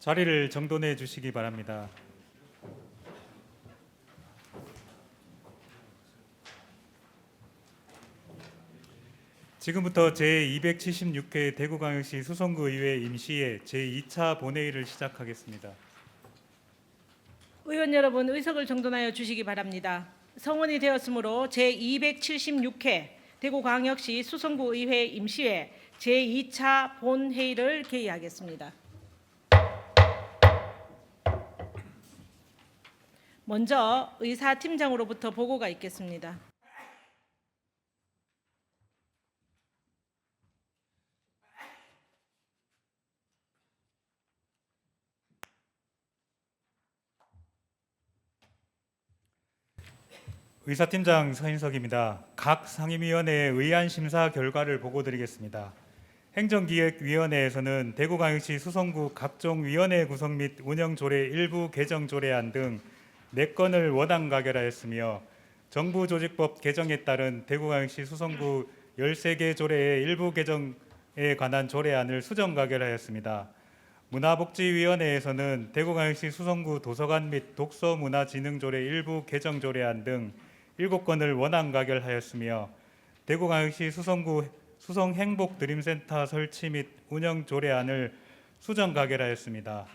자리를 정돈해 주시기 바랍니다. 지금부터 제276회 대구광역시 수성구의회 임시회 제2차 본회의를 시작하겠습니다. 의원 여러분, 의석을 정돈하여 주시기 바랍니다. 성원이 되었으므로 제276회 대구광역시 수성구의회 임시회 제2차 본회의를 개의하겠습니다. 먼저 의사팀장으로부터 보고가 있겠습니다. 의사팀장 서인석입니다. 각 상임위원회의 의안 심사 결과를 보고드리겠습니다. 행정기획위원회에서는 대구광역시 수성구 각종 위원회 구성 및 운영 조례 일부 개정 조례안 등 4건을 원안 가결하였으며 정부조직법 개정에 따른 대구광역시 수성구 13개 조례의 일부 개정에 관한 조례안을 수정 가결하였습니다. 문화복지위원회에서는 대구광역시 수성구 도서관 및 독서문화진흥조례 일부 개정 조례안 등 7건을 원안 가결하였으며 대구광역시 수성구 수성행복드림센터 설치 및 운영 조례안을 수정 가결하였습니다.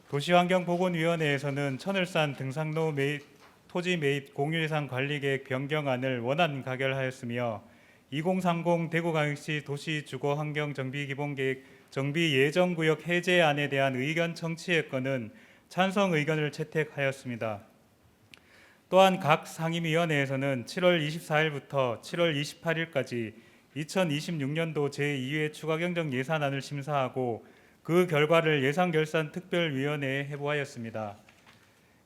도시환경보건위원회에서는 천을산 등산로 매입, 토지 매입 공유예산 관리계획 변경안을 원안 가결하였으며 2030 대구광역시 도시주거환경정비기본계획 정비예정구역 해제안에 대한 의견 청취의 건은 찬성 의견을 채택하였습니다. 또한 각 상임위원회에서는 7월 24일부터 7월 28일까지 2026년도 제2회 추가경정 예산안을 심사하고 그 결과를 예산결산특별위원회에 해부하였습니다.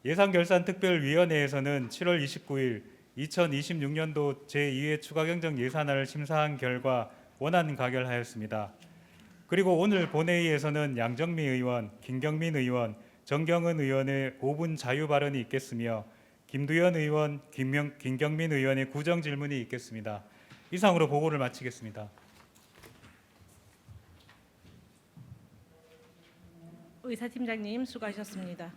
예산결산특별위원회에서는 7월 29일 2026년도 제2회 추가경정 예산안을 심사한 결과 원안 가결하였습니다. 그리고 오늘 본회의에서는 양정미 의원, 김경민 의원, 정경은 의원의 5분 자유 발언이 있겠으며 김두현 의원, 김경민 의원의 구정 질문이 있겠습니다. 이상으로 보고를 마치겠습니다. 의사팀장님 수고하셨습니다.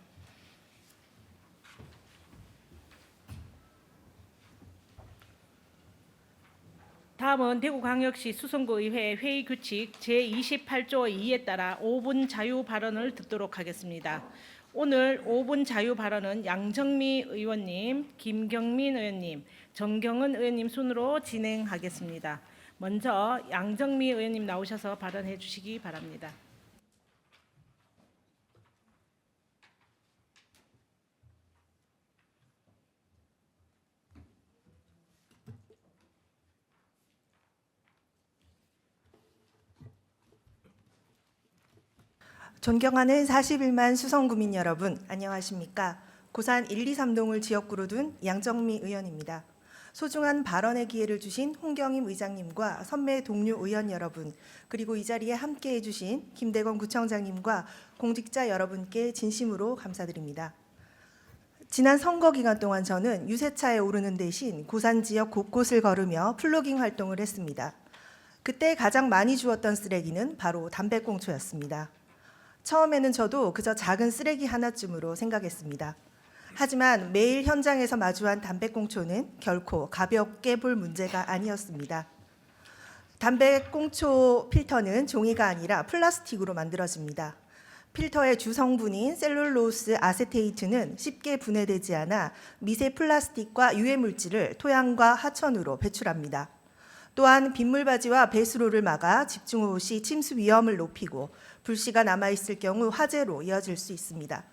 다음은 대구광역시 수성구의회 회의규칙 제28조 2에 따라 5분 자유 발언을 듣도록 하겠습니다. 오늘 5분 자유 발언은 양정미 의원님, 김경민 의원님, 정경은 의원님 순으로 진행하겠습니다. 먼저 양정미 의원님 나오셔서 발언해 주시기 바랍니다. 존경하는 41만 수성구민 여러분, 안녕하십니까? 고산 1, 2, 3동을 지역구로 둔 양정미 의원입니다. 소중한 발언의 기회를 주신 홍경임 의장님과 선배 동료 의원 여러분, 그리고 이 자리에 함께해 주신 김대건 구청장님과 공직자 여러분께 진심으로 감사드립니다. 지난 선거 기간 동안 저는 유세차에 오르는 대신 고산 지역 곳곳을 걸으며 플로깅 활동을 했습니다. 그때 가장 많이 주웠던 쓰레기는 바로 담배꽁초였습니다. 처음에는 저도 그저 작은 쓰레기 하나쯤으로 생각했습니다. 하지만 매일 현장에서 마주한 담배꽁초는 결코 가볍게 볼 문제가 아니었습니다. 담배꽁초 필터는 종이가 아니라 플라스틱으로 만들어집니다. 필터의 주성분인 셀룰로스 아세테이트는 쉽게 분해되지 않아 미세 플라스틱과 유해 물질을 토양과 하천으로 배출합니다. 또한 빗물바지와 배수로를 막아 집중호우 시 침수 위험을 높이고 불씨가 남아있을 경우 화재로 이어질 수 있습니다.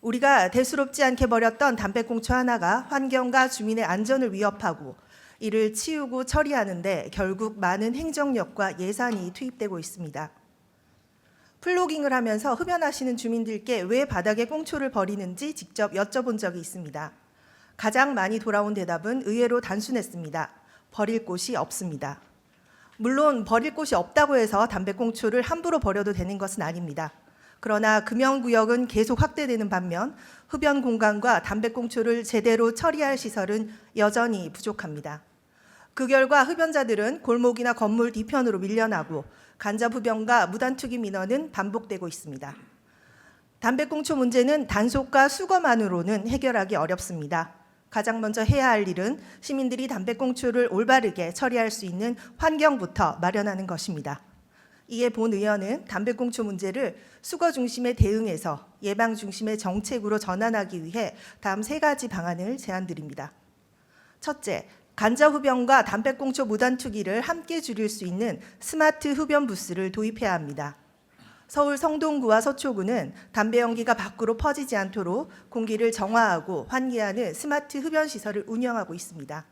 우리가 대수롭지 않게 버렸던 담배꽁초 하나가 환경과 주민의 안전을 위협하고 이를 치우고 처리하는데 결국 많은 행정력과 예산이 투입되고 있습니다. 플로깅을 하면서 흡연하시는 주민들께 왜 바닥에 꽁초를 버리는지 직접 여쭤본 적이 있습니다. 가장 많이 돌아온 대답은 의외로 단순했습니다. 버릴 곳이 없습니다. 물론 버릴 곳이 없다고 해서 담배꽁초를 함부로 버려도 되는 것은 아닙니다. 그러나 금연구역은 계속 확대되는 반면 흡연 공간과 담배꽁초를 제대로 처리할 시설은 여전히 부족합니다. 그 결과 흡연자들은 골목이나 건물 뒤편으로 밀려나고 간접 흡연과 무단 투기 민원은 반복되고 있습니다. 담배꽁초 문제는 단속과 수거만으로는 해결하기 어렵습니다. 가장 먼저 해야 할 일은 시민들이 담배꽁초를 올바르게 처리할 수 있는 환경부터 마련하는 것입니다. 이에 본 의원은 담배꽁초 문제를 수거 중심의 대응에서 예방 중심의 정책으로 전환하기 위해 다음 3가지 방안을 제안드립니다. 첫째, 간접 흡연과 담배꽁초 무단 투기를 함께 줄일 수 있는 스마트 흡연 부스를 도입해야 합니다. 서울 성동구와 서초구는 담배 연기가 밖으로 퍼지지 않도록 공기를 정화하고 환기하는 스마트 흡연 시설을 운영하고 있습니다.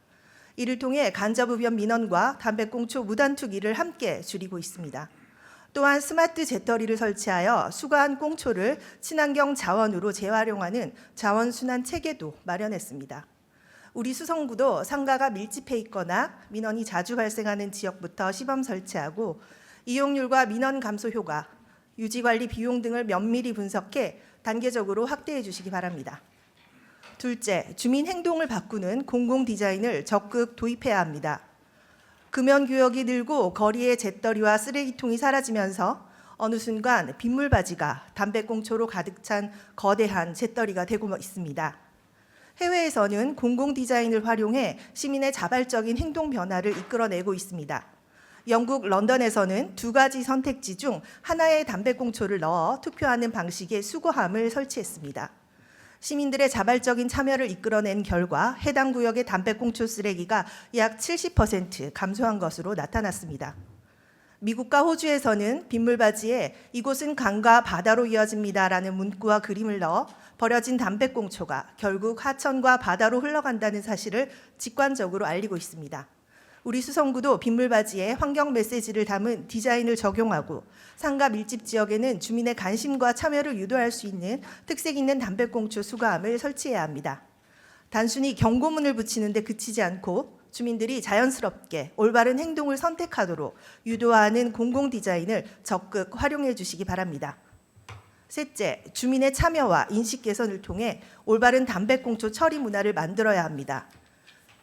이를 통해 간접 흡연 민원과 담배꽁초 무단 투기를 함께 줄이고 있습니다. 또한 스마트 재떨이를 설치하여 수거한 꽁초를 친환경 자원으로 재활용하는 자원순환 체계도 마련했습니다. 우리 수성구도 상가가 밀집해 있거나 민원이 자주 발생하는 지역부터 시범 설치하고 이용률과 민원 감소 효과, 유지관리 비용 등을 면밀히 분석해 단계적으로 확대해 주시기 바랍니다. 둘째, 주민 행동을 바꾸는 공공 디자인을 적극 도입해야 합니다. 금연 구역이 늘고 거리에 재떨이와 쓰레기통이 사라지면서 어느 순간 빗물바지가 담배꽁초로 가득 찬 거대한 재떨이가 되고 있습니다. 해외에서는 공공 디자인을 활용해 시민의 자발적인 행동 변화를 이끌어내고 있습니다. 영국 런던에서는 2가지 선택지 중 하나의 담배꽁초를 넣어 투표하는 방식의 수거함을 설치했습니다. 시민들의 자발적인 참여를 이끌어낸 결과 해당 구역의 담배꽁초 쓰레기가 약 70% 감소한 것으로 나타났습니다. 미국과 호주에서는 빗물바지에 이곳은 강과 바다로 이어집니다라는 문구와 그림을 넣어 버려진 담배꽁초가 결국 하천과 바다로 흘러간다는 사실을 직관적으로 알리고 있습니다. 우리 수성구도 빗물바지에 환경 메시지를 담은 디자인을 적용하고 상가 밀집 지역에는 주민의 관심과 참여를 유도할 수 있는 특색 있는 담배꽁초 수거함을 설치해야 합니다. 단순히 경고문을 붙이는 데 그치지 않고 주민들이 자연스럽게 올바른 행동을 선택하도록 유도하는 공공 디자인을 적극 활용해 주시기 바랍니다. 셋째, 주민의 참여와 인식 개선을 통해 올바른 담배꽁초 처리 문화를 만들어야 합니다.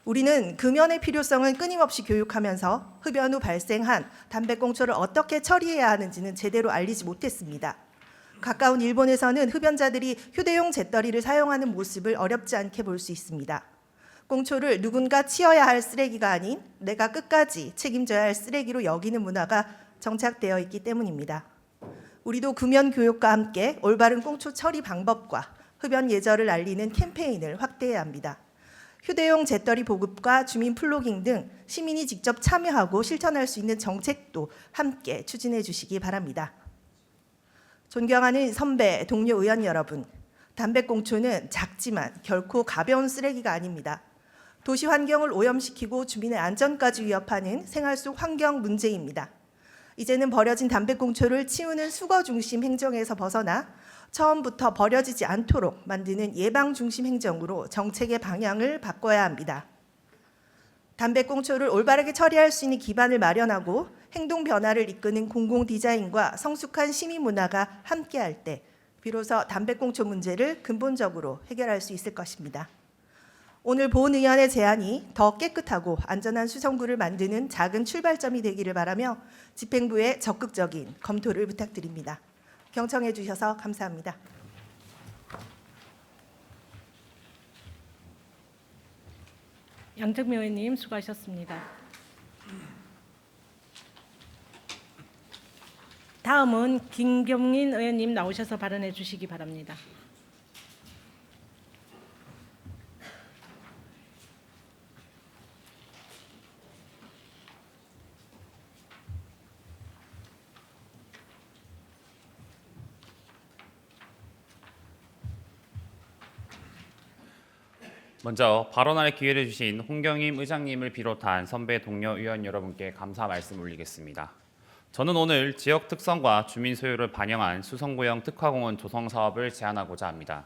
우리는 금연의 필요성은 끊임없이 교육하면서 흡연 후 발생한 담배꽁초를 어떻게 처리해야 하는지는 제대로 알리지 못했습니다. 가까운 일본에서는 흡연자들이 휴대용 재떨이를 사용하는 모습을 어렵지 않게 볼 수 있습니다. 꽁초를 누군가 치워야 할 쓰레기가 아닌 내가 끝까지 책임져야 할 쓰레기로 여기는 문화가 정착되어 있기 때문입니다. 우리도 금연 교육과 함께 올바른 꽁초 처리 방법과 흡연 예절을 알리는 캠페인을 확대해야 합니다. 휴대용 재떨이 보급과 주민 플로깅 등 시민이 직접 참여하고 실천할 수 있는 정책도 함께 추진해 주시기 바랍니다. 존경하는 선배, 동료 의원 여러분, 담배꽁초는 작지만 결코 가벼운 쓰레기가 아닙니다. 도시 환경을 오염시키고 주민의 안전까지 위협하는 생활 속 환경 문제입니다. 이제는 버려진 담배꽁초를 치우는 수거 중심 행정에서 벗어나 처음부터 버려지지 않도록 만드는 예방 중심 행정으로 정책의 방향을 바꿔야 합니다. 담배꽁초를 올바르게 처리할 수 있는 기반을 마련하고 행동 변화를 이끄는 공공 디자인과 성숙한 시민 문화가 함께할 때 비로소 담배꽁초 문제를 근본적으로 해결할 수 있을 것입니다. 오늘 본 의원의 제안이 더 깨끗하고 안전한 수성구를 만드는 작은 출발점이 되기를 바라며 집행부의 적극적인 검토를 부탁드립니다. 경청해 주셔서 감사합니다. 양정미 의원님 수고하셨습니다. 다음은 김경린 의원님 나오셔서 발언해 주시기 바랍니다. 먼저 발언할 기회를 주신 홍경임 의장님을 비롯한 선배 동료 의원 여러분께 감사 말씀 올리겠습니다. 저는 오늘 지역 특성과 주민 소유를 반영한 수성구형 특화공원 조성 사업을 제안하고자 합니다.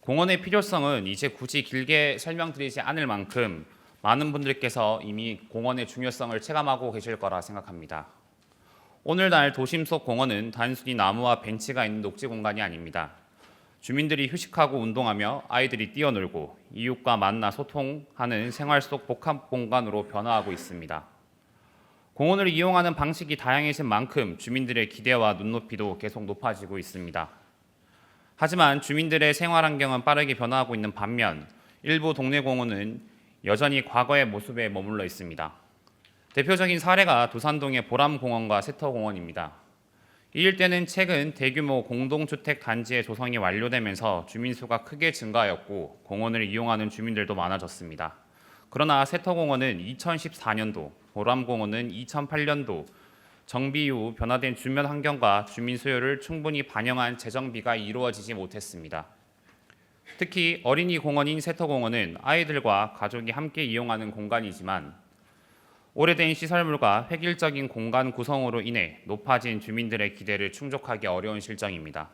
공원의 필요성은 이제 굳이 길게 설명드리지 않을 만큼 많은 분들께서 이미 공원의 중요성을 체감하고 계실 거라 생각합니다. 오늘날 도심 속 공원은 단순히 나무와 벤치가 있는 녹지 공간이 아닙니다. 주민들이 휴식하고 운동하며 아이들이 뛰어놀고 이웃과 만나 소통하는 생활 속 복합 공간으로 변화하고 있습니다. 공원을 이용하는 방식이 다양해진 만큼 주민들의 기대와 눈높이도 계속 높아지고 있습니다. 하지만 주민들의 생활 환경은 빠르게 변화하고 있는 반면 일부 동네 공원은 여전히 과거의 모습에 머물러 있습니다. 대표적인 사례가 도산동의 보람공원과 세터공원입니다. 이 일대는 최근 대규모 공동주택 단지의 조성이 완료되면서 주민수가 크게 증가하였고 공원을 이용하는 주민들도 많아졌습니다. 그러나 세터공원은 2014년도, 보람공원은 2008년도 정비 이후 변화된 주변 환경과 주민 수요를 충분히 반영한 재정비가 이루어지지 못했습니다. 특히 어린이 공원인 세터공원은 아이들과 가족이 함께 이용하는 공간이지만 오래된 시설물과 획일적인 공간 구성으로 인해 높아진 주민들의 기대를 충족하기 어려운 실정입니다.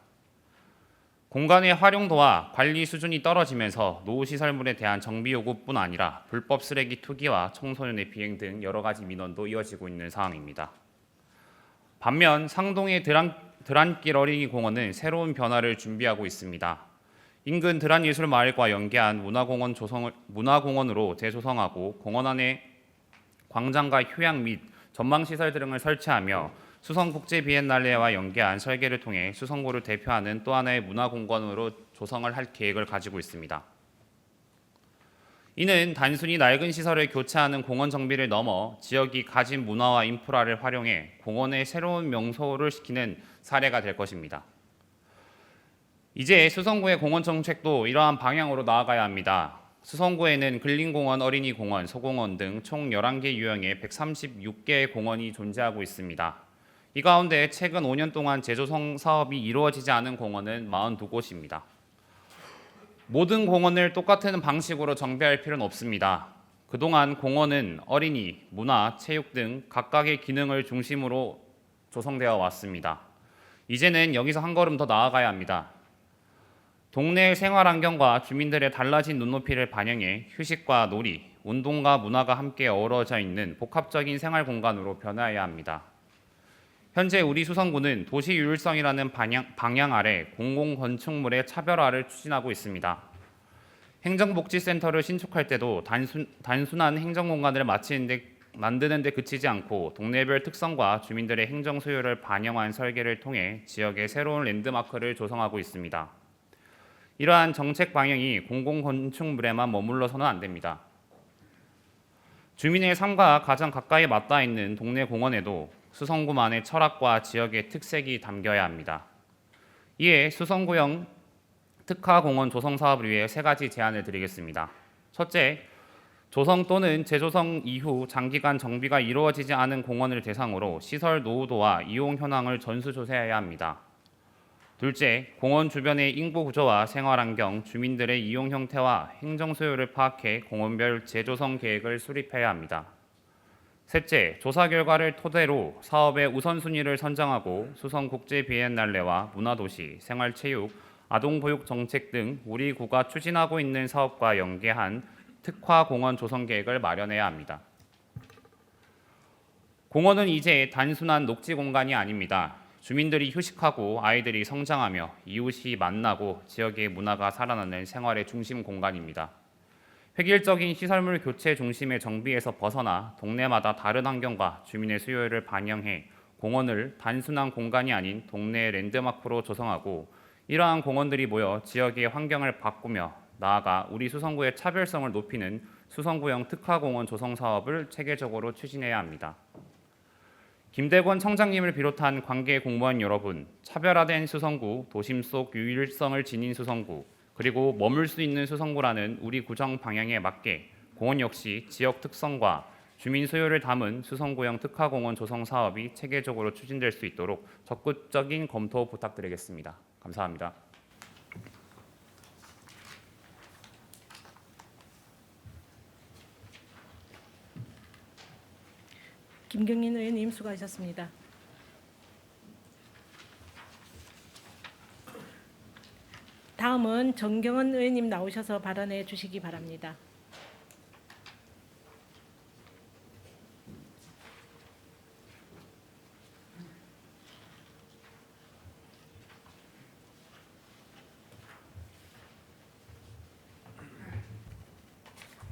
공간의 활용도와 관리 수준이 떨어지면서 노후 시설물에 대한 정비 요구뿐 아니라 불법 쓰레기 투기와 청소년의 비행 등 여러 가지 민원도 이어지고 있는 상황입니다. 반면 상동의 드란길 어린이 공원은 새로운 변화를 준비하고 있습니다. 인근 드란예술마을과 연계한 문화공원으로 재조성하고 공원 안에 광장과 휴양 및 전망시설 등을 설치하며 수성국제비엔날레와 연계한 설계를 통해 수성구를 대표하는 또 하나의 문화공간으로 조성을 할 계획을 가지고 있습니다. 이는 단순히 낡은 시설을 교체하는 공원 정비를 넘어 지역이 가진 문화와 인프라를 활용해 공원의 새로운 명소를 시키는 사례가 될 것입니다. 이제 수성구의 공원 정책도 이러한 방향으로 나아가야 합니다. 수성구에는 근린공원, 어린이공원, 소공원 등 총 11개 유형의 136개의 공원이 존재하고 있습니다. 이 가운데 최근 5년 동안 재조성 사업이 이루어지지 않은 공원은 42곳입니다. 모든 공원을 똑같은 방식으로 정비할 필요는 없습니다. 그동안 공원은 어린이, 문화, 체육 등 각각의 기능을 중심으로 조성되어 왔습니다. 이제는 여기서 한 걸음 더 나아가야 합니다. 동네의 생활 환경과 주민들의 달라진 눈높이를 반영해 휴식과 놀이, 운동과 문화가 함께 어우러져 있는 복합적인 생활 공간으로 변화해야 합니다. 현재 우리 수성구는 도시유일성이라는 방향 아래 공공건축물의 차별화를 추진하고 있습니다. 행정복지센터를 신축할 때도 단순한 행정공간을 만드는 데 그치지 않고 동네별 특성과 주민들의 행정 수요를 반영한 설계를 통해 지역의 새로운 랜드마크를 조성하고 있습니다. 이러한 정책 방향이 공공건축물에만 머물러서는 안 됩니다. 주민의 삶과 가장 가까이 맞닿아 있는 동네 공원에도 수성구만의 철학과 지역의 특색이 담겨야 합니다. 이에 수성구형 특화공원 조성 사업을 위해 3가지 제안을 드리겠습니다. 첫째, 조성 또는 재조성 이후 장기간 정비가 이루어지지 않은 공원을 대상으로 시설 노후도와 이용 현황을 전수조사해야 합니다. 둘째, 공원 주변의 인구 구조와 생활 환경, 주민들의 이용 형태와 행정 수요를 파악해 공원별 재조성 계획을 수립해야 합니다. 셋째, 조사 결과를 토대로 사업의 우선순위를 선정하고 수성국제비엔날레와 문화도시, 생활체육, 아동보육 정책 등 우리 구가 추진하고 있는 사업과 연계한 특화공원 조성 계획을 마련해야 합니다. 공원은 이제 단순한 녹지 공간이 아닙니다. 주민들이 휴식하고 아이들이 성장하며 이웃이 만나고 지역의 문화가 살아나는 생활의 중심 공간입니다. 획일적인 시설물 교체 중심의 정비에서 벗어나 동네마다 다른 환경과 주민의 수요를 반영해 공원을 단순한 공간이 아닌 동네의 랜드마크로 조성하고 이러한 공원들이 모여 지역의 환경을 바꾸며 나아가 우리 수성구의 차별성을 높이는 수성구형 특화공원 조성 사업을 체계적으로 추진해야 합니다. 김대권 청장님을 비롯한 관계 공무원 여러분, 차별화된 수성구, 도심 속 유일성을 지닌 수성구, 그리고 머물 수 있는 수성구라는 우리 구정 방향에 맞게 공원 역시 지역 특성과 주민 수요를 담은 수성구형 특화공원 조성 사업이 체계적으로 추진될 수 있도록 적극적인 검토 부탁드리겠습니다. 감사합니다. 김경린 의원님 수고하셨습니다. 다음은 정경은 의원님 나오셔서 발언해 주시기 바랍니다.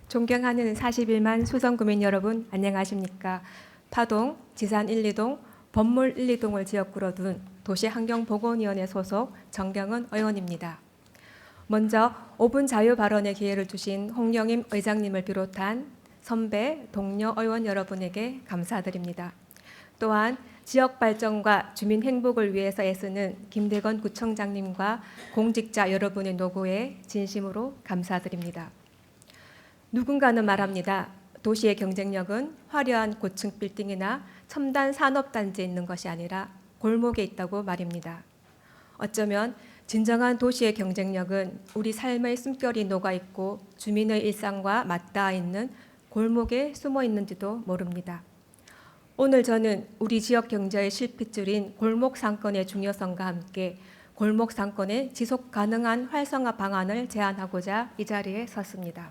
존경하는 41만 수성구민 여러분 안녕하십니까. 파동, 지산 1, 2동, 범물 1, 2동을 지역구로 둔 도시환경보건위원회 소속 정경은 의원입니다. 먼저 5분 자유 발언의 기회를 주신 홍경임 의장님을 비롯한 선배, 동료 의원 여러분에게 감사드립니다. 또한 지역 발전과 주민 행복을 위해서 애쓰는 김대건 구청장님과 공직자 여러분의 노고에 진심으로 감사드립니다. 누군가는 말합니다. 도시의 경쟁력은 화려한 고층 빌딩이나 첨단 산업단지에 있는 것이 아니라 골목에 있다고 말입니다. 어쩌면 진정한 도시의 경쟁력은 우리 삶의 숨결이 녹아있고 주민의 일상과 맞닿아 있는 골목에 숨어 있는지도 모릅니다. 오늘 저는 우리 지역 경제의 실핏줄인 골목 상권의 중요성과 함께 골목 상권의 지속 가능한 활성화 방안을 제안하고자 이 자리에 섰습니다.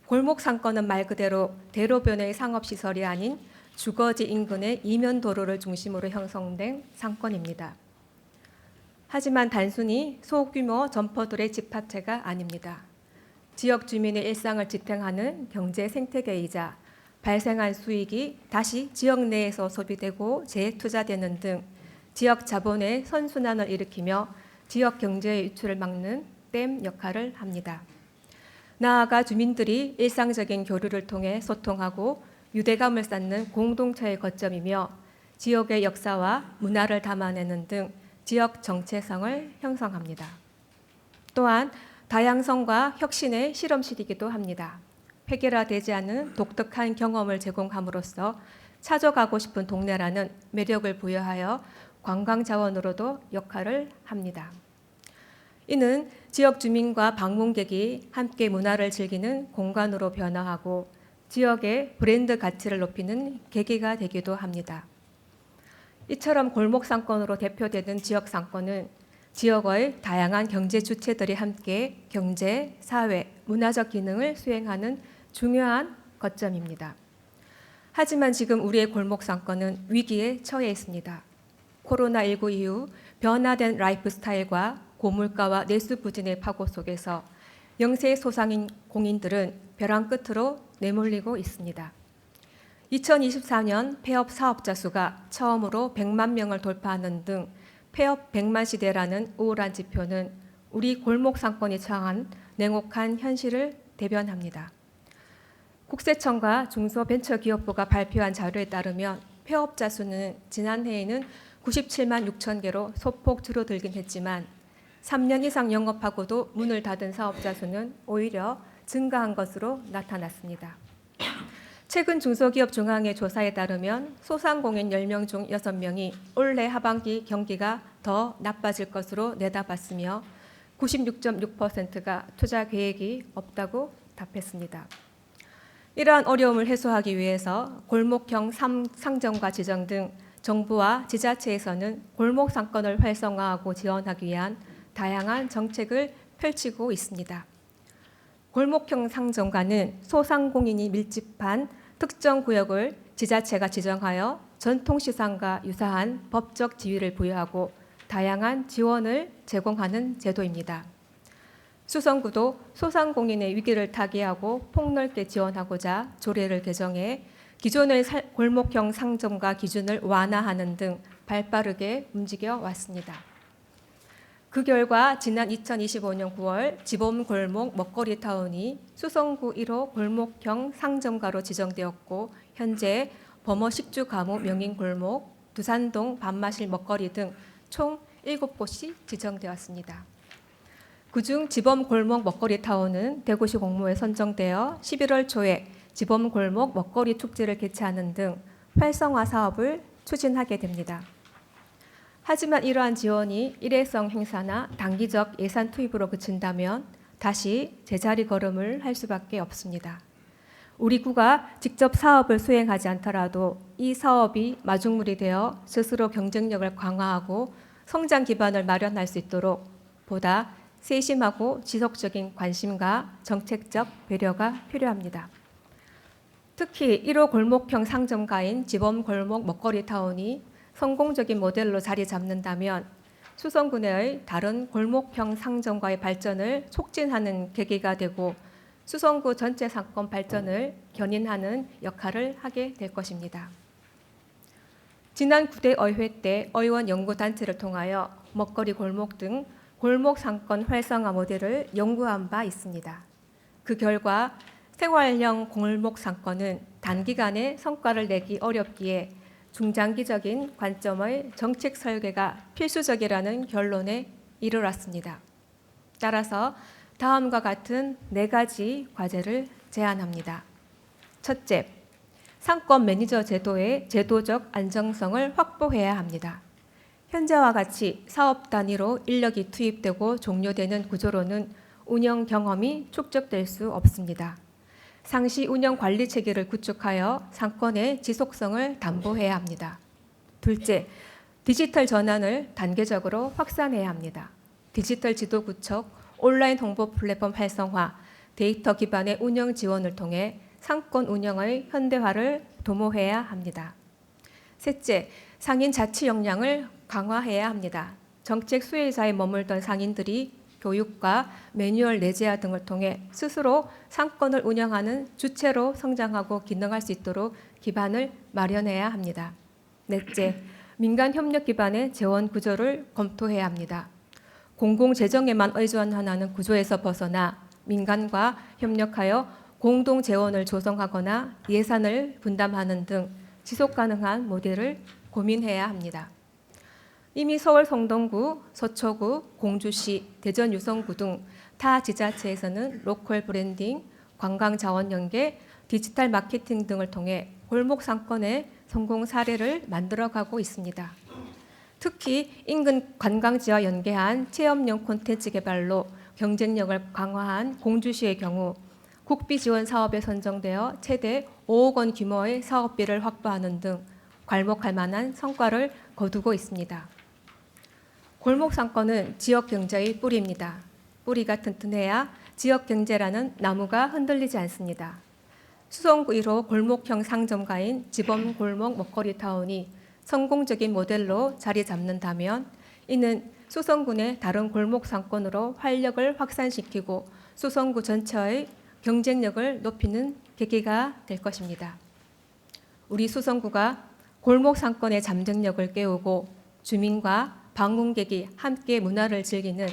골목 상권은 말 그대로 대로변의 상업시설이 아닌 주거지 인근의 이면 도로를 중심으로 형성된 상권입니다. 하지만 단순히 소규모 점포들의 집합체가 아닙니다. 지역 주민의 일상을 지탱하는 경제 생태계이자 발생한 수익이 다시 지역 내에서 소비되고 재투자되는 등 지역 자본의 선순환을 일으키며 지역 경제의 유출을 막는 댐 역할을 합니다. 나아가 주민들이 일상적인 교류를 통해 소통하고 유대감을 쌓는 공동체의 거점이며 지역의 역사와 문화를 담아내는 등 지역 정체성을 형성합니다. 또한 다양성과 혁신의 실험실이기도 합니다. 획일화되지 않은 독특한 경험을 제공함으로써 찾아가고 싶은 동네라는 매력을 부여하여 관광 자원으로도 역할을 합니다. 이는 지역 주민과 방문객이 함께 문화를 즐기는 공간으로 변화하고 지역의 브랜드 가치를 높이는 계기가 되기도 합니다. 이처럼 골목 상권으로 대표되는 지역 상권은 지역의 다양한 경제 주체들이 함께 경제, 사회, 문화적 기능을 수행하는 중요한 거점입니다. 하지만 지금 우리의 골목 상권은 위기에 처해 있습니다. 코로나19 이후 변화된 라이프 스타일과 고물가와 내수 부진의 파고 속에서 영세 소상인 공인들은 벼랑 끝으로 내몰리고 있습니다. 2024년 폐업 사업자 수가 처음으로 100만 명을 돌파하는 등 폐업 100만 시대라는 우울한 지표는 우리 골목 상권이 처한 냉혹한 현실을 대변합니다. 국세청과 중소벤처기업부가 발표한 자료에 따르면 폐업자 수는 지난해에는 97만 6천 개로 소폭 줄어들긴 했지만 3년 이상 영업하고도 문을 닫은 사업자 수는 오히려 증가한 것으로 나타났습니다. 최근 중소기업중앙회 조사에 따르면 소상공인 10명 중 6명이 올해 하반기 경기가 더 나빠질 것으로 내다봤으며 96.6%가 투자 계획이 없다고 답했습니다. 이러한 어려움을 해소하기 위해서 골목형 상점과 지정 등 정부와 지자체에서는 골목 상권을 활성화하고 지원하기 위한 다양한 정책을 펼치고 있습니다. 골목형 상점가는 소상공인이 밀집한 특정 구역을 지자체가 지정하여 전통시장과 유사한 법적 지위를 부여하고 다양한 지원을 제공하는 제도입니다. 수성구도 소상공인의 위기를 타개하고 폭넓게 지원하고자 조례를 개정해 기존의 골목형 상점가 기준을 완화하는 등 발빠르게 움직여 왔습니다. 그 결과 지난 2025년 9월 지범골목 먹거리타운이 수성구 1호 골목형 상점가로 지정되었고 현재 범어식주 가무 명인골목, 두산동 밥마실 먹거리 등 총 7곳이 지정되었습니다. 그중 지범골목 먹거리타운은 대구시 공모에 선정되어 11월 초에 지범골목 먹거리 축제를 개최하는 등 활성화 사업을 추진하게 됩니다. 하지만 이러한 지원이 일회성 행사나 단기적 예산 투입으로 그친다면 다시 제자리 걸음을 할 수밖에 없습니다. 우리 구가 직접 사업을 수행하지 않더라도 이 사업이 마중물이 되어 스스로 경쟁력을 강화하고 성장 기반을 마련할 수 있도록 보다 세심하고 지속적인 관심과 정책적 배려가 필요합니다. 특히 1호 골목형 상점가인 지범골목 먹거리타운이 성공적인 모델로 자리 잡는다면 수성구 내의 다른 골목형 상점가의 발전을 촉진하는 계기가 되고 수성구 전체 상권 발전을 견인하는 역할을 하게 될 것입니다. 지난 9대 의회 때 의원 연구단체를 통하여 먹거리 골목 등 골목 상권 활성화 모델을 연구한 바 있습니다. 그 결과 생활형 골목 상권은 단기간에 성과를 내기 어렵기에 중장기적인 관점의 정책 설계가 필수적이라는 결론에 이르렀습니다. 따라서 다음과 같은 4가지 과제를 제안합니다. 첫째, 상권 매니저 제도의 제도적 안정성을 확보해야 합니다. 현재와 같이 사업 단위로 인력이 투입되고 종료되는 구조로는 운영 경험이 축적될 수 없습니다. 상시 운영 관리 체계를 구축하여 상권의 지속성을 담보해야 합니다. 둘째, 디지털 전환을 단계적으로 확산해야 합니다. 디지털 지도 구축, 온라인 홍보 플랫폼 활성화, 데이터 기반의 운영 지원을 통해 상권 운영의 현대화를 도모해야 합니다. 셋째, 상인 자치 역량을 강화해야 합니다. 정책 수혜자에 머물던 상인들이 교육과 매뉴얼 내재화 등을 통해 스스로 상권을 운영하는 주체로 성장하고 기능할 수 있도록 기반을 마련해야 합니다. 넷째, 민간 협력 기반의 재원 구조를 검토해야 합니다. 공공재정에만 의존하는 구조에서 벗어나 민간과 협력하여 공동 재원을 조성하거나 예산을 분담하는 등 지속 가능한 모델을 고민해야 합니다. 이미 서울 성동구, 서초구, 공주시, 대전 유성구 등 타 지자체에서는 로컬 브랜딩, 관광 자원 연계, 디지털 마케팅 등을 통해 골목 상권의 성공 사례를 만들어가고 있습니다. 특히 인근 관광지와 연계한 체험형 콘텐츠 개발로 경쟁력을 강화한 공주시의 경우 국비 지원 사업에 선정되어 최대 5억 원 규모의 사업비를 확보하는 등 괄목할 만한 성과를 거두고 있습니다. 골목 상권은 지역 경제의 뿌리입니다. 뿌리가 튼튼해야 지역 경제라는 나무가 흔들리지 않습니다. 수성구 1호 골목형 상점가인 지범 골목 먹거리 타운이 성공적인 모델로 자리 잡는다면 이는 수성군의 다른 골목 상권으로 활력을 확산시키고 수성구 전체의 경쟁력을 높이는 계기가 될 것입니다. 우리 수성구가 골목 상권의 잠정력을 깨우고 주민과 방문객이 함께 문화를 즐기는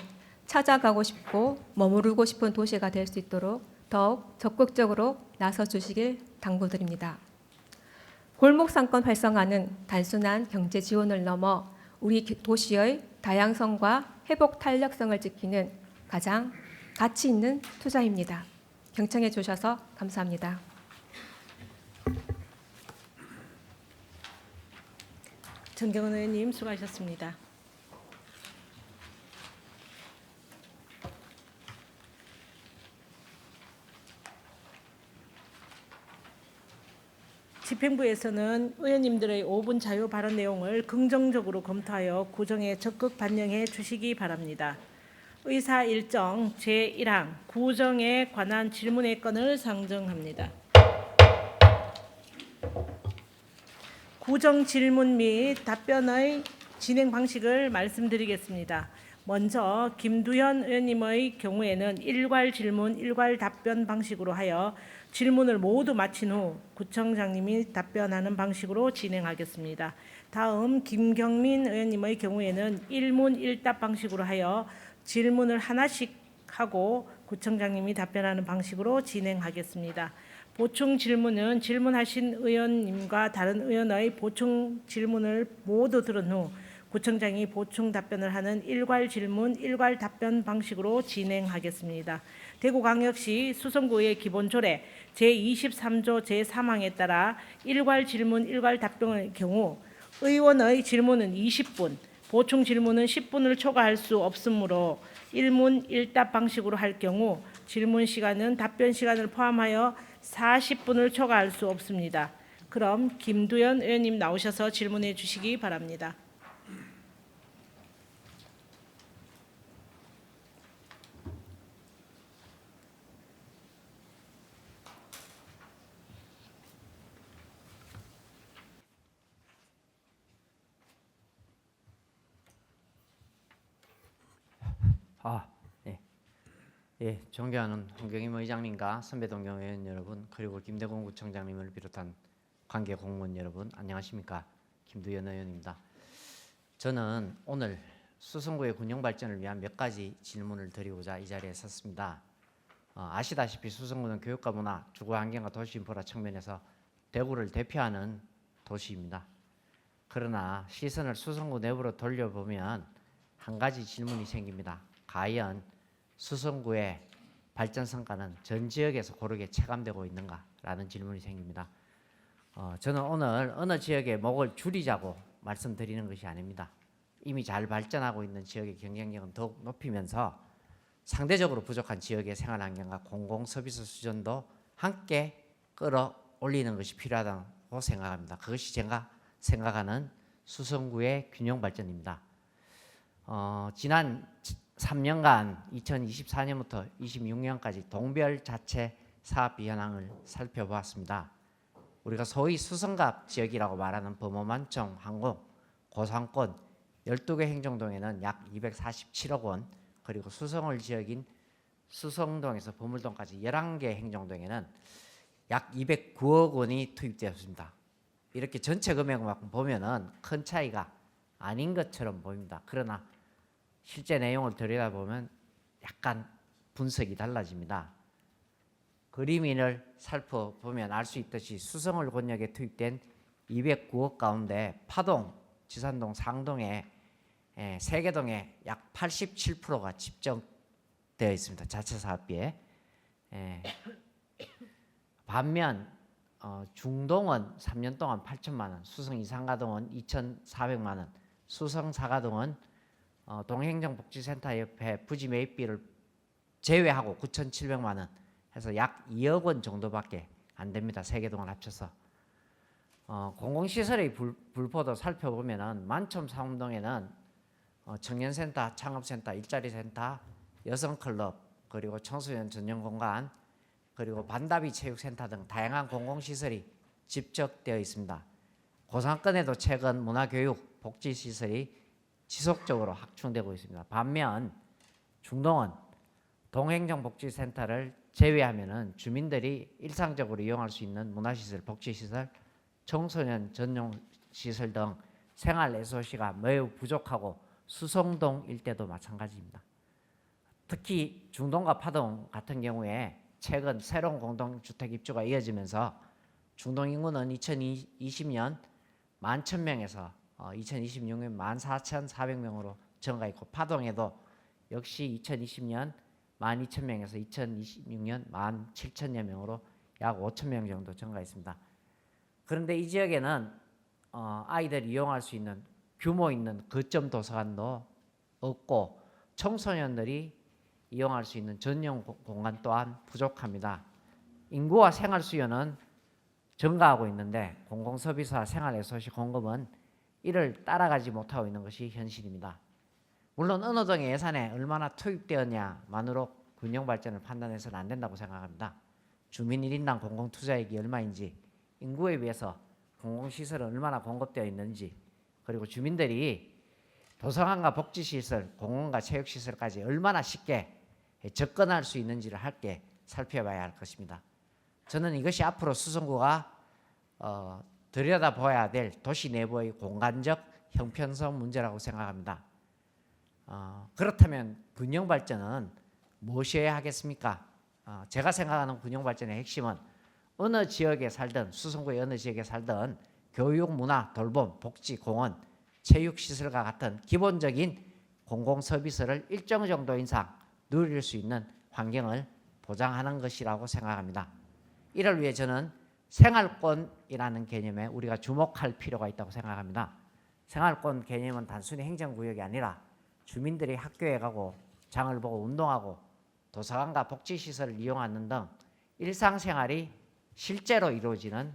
찾아가고 싶고 머무르고 싶은 도시가 될 수 있도록 더욱 적극적으로 나서 주시길 당부드립니다. 골목 상권 활성화는 단순한 경제 지원을 넘어 우리 도시의 다양성과 회복 탄력성을 지키는 가장 가치 있는 투자입니다. 경청해 주셔서 감사합니다. 정경은 의원님 수고하셨습니다. 집행부에서는 의원님들의 5분 자유 발언 내용을 긍정적으로 검토하여 구정에 적극 반영해 주시기 바랍니다. 의사 일정 제1항 구정에 관한 질문의 건을 상정합니다. 구정 질문 및 답변의 진행 방식을 말씀드리겠습니다. 먼저 김두현 의원님의 경우에는 일괄 질문, 일괄 답변 방식으로 하여 질문을 모두 마친 후 구청장님이 답변하는 방식으로 진행하겠습니다. 다음 김경민 의원님의 경우에는 일문 일답 방식으로 하여 질문을 하나씩 하고 구청장님이 답변하는 방식으로 진행하겠습니다. 보충 질문은 질문하신 의원님과 다른 의원의 보충 질문을 모두 들은 후 구청장이 보충 답변을 하는 일괄 질문, 일괄 답변 방식으로 진행하겠습니다. 대구광역시 수성구의 기본조례 제23조 제3항에 따라 일괄 질문, 일괄 답변의 경우 의원의 질문은 20분, 보충 질문은 10분을 초과할 수 없으므로 일문 일답 방식으로 할 경우 질문 시간은 답변 시간을 포함하여 40분을 초과할 수 없습니다. 그럼 김두현 의원님 나오셔서 질문해 주시기 바랍니다. 존경하는 홍경임 의장님과 선배 동료 의원 여러분, 그리고 김대곤 구청장님을 비롯한 관계 공무원 여러분, 안녕하십니까? 김두현 의원입니다. 저는 오늘 수성구의 군용 발전을 위한 몇 가지 질문을 드리고자 이 자리에 섰습니다. 아시다시피 수성구는 교육과 문화, 주거 환경과 도시 인프라 측면에서 대구를 대표하는 도시입니다. 그러나 시선을 수성구 내부로 돌려보면 한 가지 질문이 생깁니다. 과연 수성구의 발전 성과는 전 지역에서 고르게 체감되고 있는가라는 질문이 생깁니다. 저는 오늘 어느 지역의 목을 줄이자고 말씀드리는 것이 아닙니다. 이미 잘 발전하고 있는 지역의 경쟁력은 더욱 높이면서 상대적으로 부족한 지역의 생활환경과 공공서비스 수준도 함께 끌어올리는 것이 필요하다고 생각합니다. 그것이 제가 생각하는 수성구의 균형 발전입니다. 지난 3년간 2024년부터 26년까지 동별 자체 사업비 현황을 살펴보았습니다. 우리가 소위 수성갑 지역이라고 말하는 범어만청, 항공, 고산권 12개 행정동에는 약 247억 원, 그리고 수성을 지역인 수성동에서 보물동까지 11개 행정동에는 약 209억 원이 투입되었습니다. 이렇게 전체 금액만 보면은 큰 차이가 아닌 것처럼 보입니다. 그러나 실제 내용을 들여다보면 약간 분석이 달라집니다. 그림인을 살펴보면 알 수 있듯이 수성을 권역에 투입된 209억 가운데 파동, 지산동, 상동에 세개동에 약 87%가 집정되어 있습니다. 자체 사업비에. 반면 중동은 3년 동안 8천만 원, 수성 이상가동은 2,400만 원, 수성 사가동은 동행정복지센터 옆에 부지 매입비를 제외하고 9,700만 원 해서 약 2억 원 정도밖에 안 됩니다. 세 개 동을 합쳐서. 공공시설의 분포도 살펴보면은 만첨 사운동에는 청년센터, 창업센터, 일자리센터, 여성클럽, 그리고 청소년 전용공간, 그리고 반다비 체육센터 등 다양한 공공시설이 집적되어 있습니다. 고산권에도 최근 문화교육, 복지시설이 지속적으로 확충되고 있습니다. 반면 중동은 동행정복지센터를 제외하면은 주민들이 일상적으로 이용할 수 있는 문화시설, 복지시설, 청소년 전용시설 등 생활 SOC가 매우 부족하고 수성동 일대도 마찬가지입니다. 특히 중동과 파동 같은 경우에 최근 새로운 공동주택 입주가 이어지면서 중동 인구는 2020년 11,000명에서 2026년 14,400명으로 증가했고 파동에도 역시 2020년 12,000명에서 2026년 17,000여 명으로 약 5,000명 정도 증가했습니다. 그런데 이 지역에는 아이들이 이용할 수 있는 규모 있는 거점 도서관도 없고 청소년들이 이용할 수 있는 전용 공간 또한 부족합니다. 인구와 생활 수요는 증가하고 있는데 공공서비스와 생활 SOC 공급은 이를 따라가지 못하고 있는 것이 현실입니다. 물론 어느 등의 예산에 얼마나 투입되었냐만으로 균형 발전을 판단해서는 안 된다고 생각합니다. 주민 1인당 공공투자액이 얼마인지, 인구에 비해서 공공시설은 얼마나 공급되어 있는지, 그리고 주민들이 도서관과 복지시설, 공원과 체육시설까지 얼마나 쉽게 접근할 수 있는지를 함께 살펴봐야 할 것입니다. 저는 이것이 앞으로 수성구가 들여다봐야 될 도시 내부의 공간적 형편성 문제라고 생각합니다. 그렇다면 균형 발전은 무엇이어야 하겠습니까? 제가 생각하는 균형 발전의 핵심은 어느 지역에 살든 수성구의 어느 지역에 살든 교육, 문화, 돌봄, 복지, 공원, 체육시설과 같은 기본적인 공공서비스를 일정 정도 이상 누릴 수 있는 환경을 보장하는 것이라고 생각합니다. 이를 위해 저는 생활권이라는 개념에 우리가 주목할 필요가 있다고 생각합니다. 생활권 개념은 단순히 행정구역이 아니라 주민들이 학교에 가고 장을 보고 운동하고 도서관과 복지시설을 이용하는 등 일상생활이 실제로 이루어지는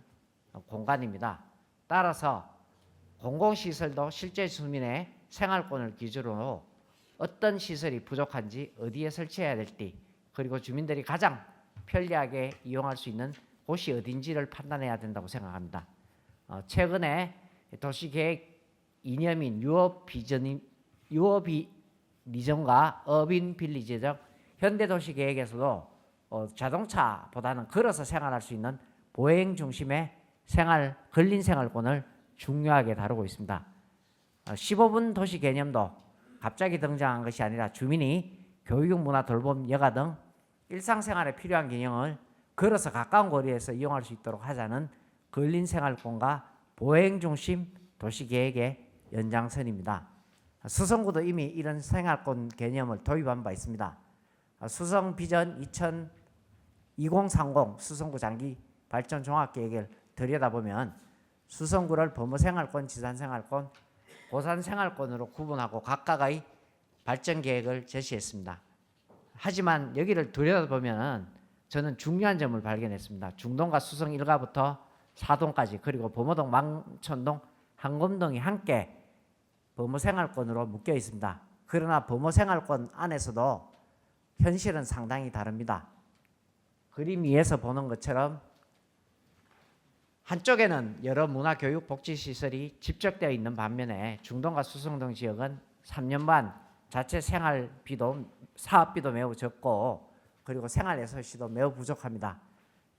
공간입니다. 따라서 공공시설도 실제 주민의 생활권을 기준으로 어떤 시설이 부족한지, 어디에 설치해야 될지, 그리고 주민들이 가장 편리하게 이용할 수 있는 곳이 어딘지를 판단해야 된다고 생각합니다. 최근에 도시계획 이념인 유어비전과 어빈 빌리지 등 현대도시계획에서도 자동차보다는 걸어서 생활할 수 있는 보행 중심의 근린생활권을 중요하게 다루고 있습니다. 15분 도시 개념도 갑자기 등장한 것이 아니라 주민이 교육, 문화, 돌봄, 여가 등 일상생활에 필요한 기능을 걸어서 가까운 거리에서 이용할 수 있도록 하자는 근린 생활권과 보행 중심 도시계획의 연장선입니다. 수성구도 이미 이런 생활권 개념을 도입한 바 있습니다. 수성 비전 2030 수성구 장기 발전 종합계획을 들여다보면 수성구를 범어생활권, 지산생활권, 고산생활권으로 구분하고 각각의 발전 계획을 제시했습니다. 하지만 여기를 들여다보면 저는 중요한 점을 발견했습니다. 중동과 수성 1가부터 4동까지 그리고 범어동, 망천동, 한검동이 함께 범어생활권으로 묶여 있습니다. 그러나 범어생활권 안에서도 현실은 상당히 다릅니다. 그림 위에서 보는 것처럼 한쪽에는 여러 문화, 교육, 복지 시설이 집적되어 있는 반면에 중동과 수성 등 지역은 3년 반 자체 생활비도 사업비도 매우 적고 그리고 생활에서시도 매우 부족합니다.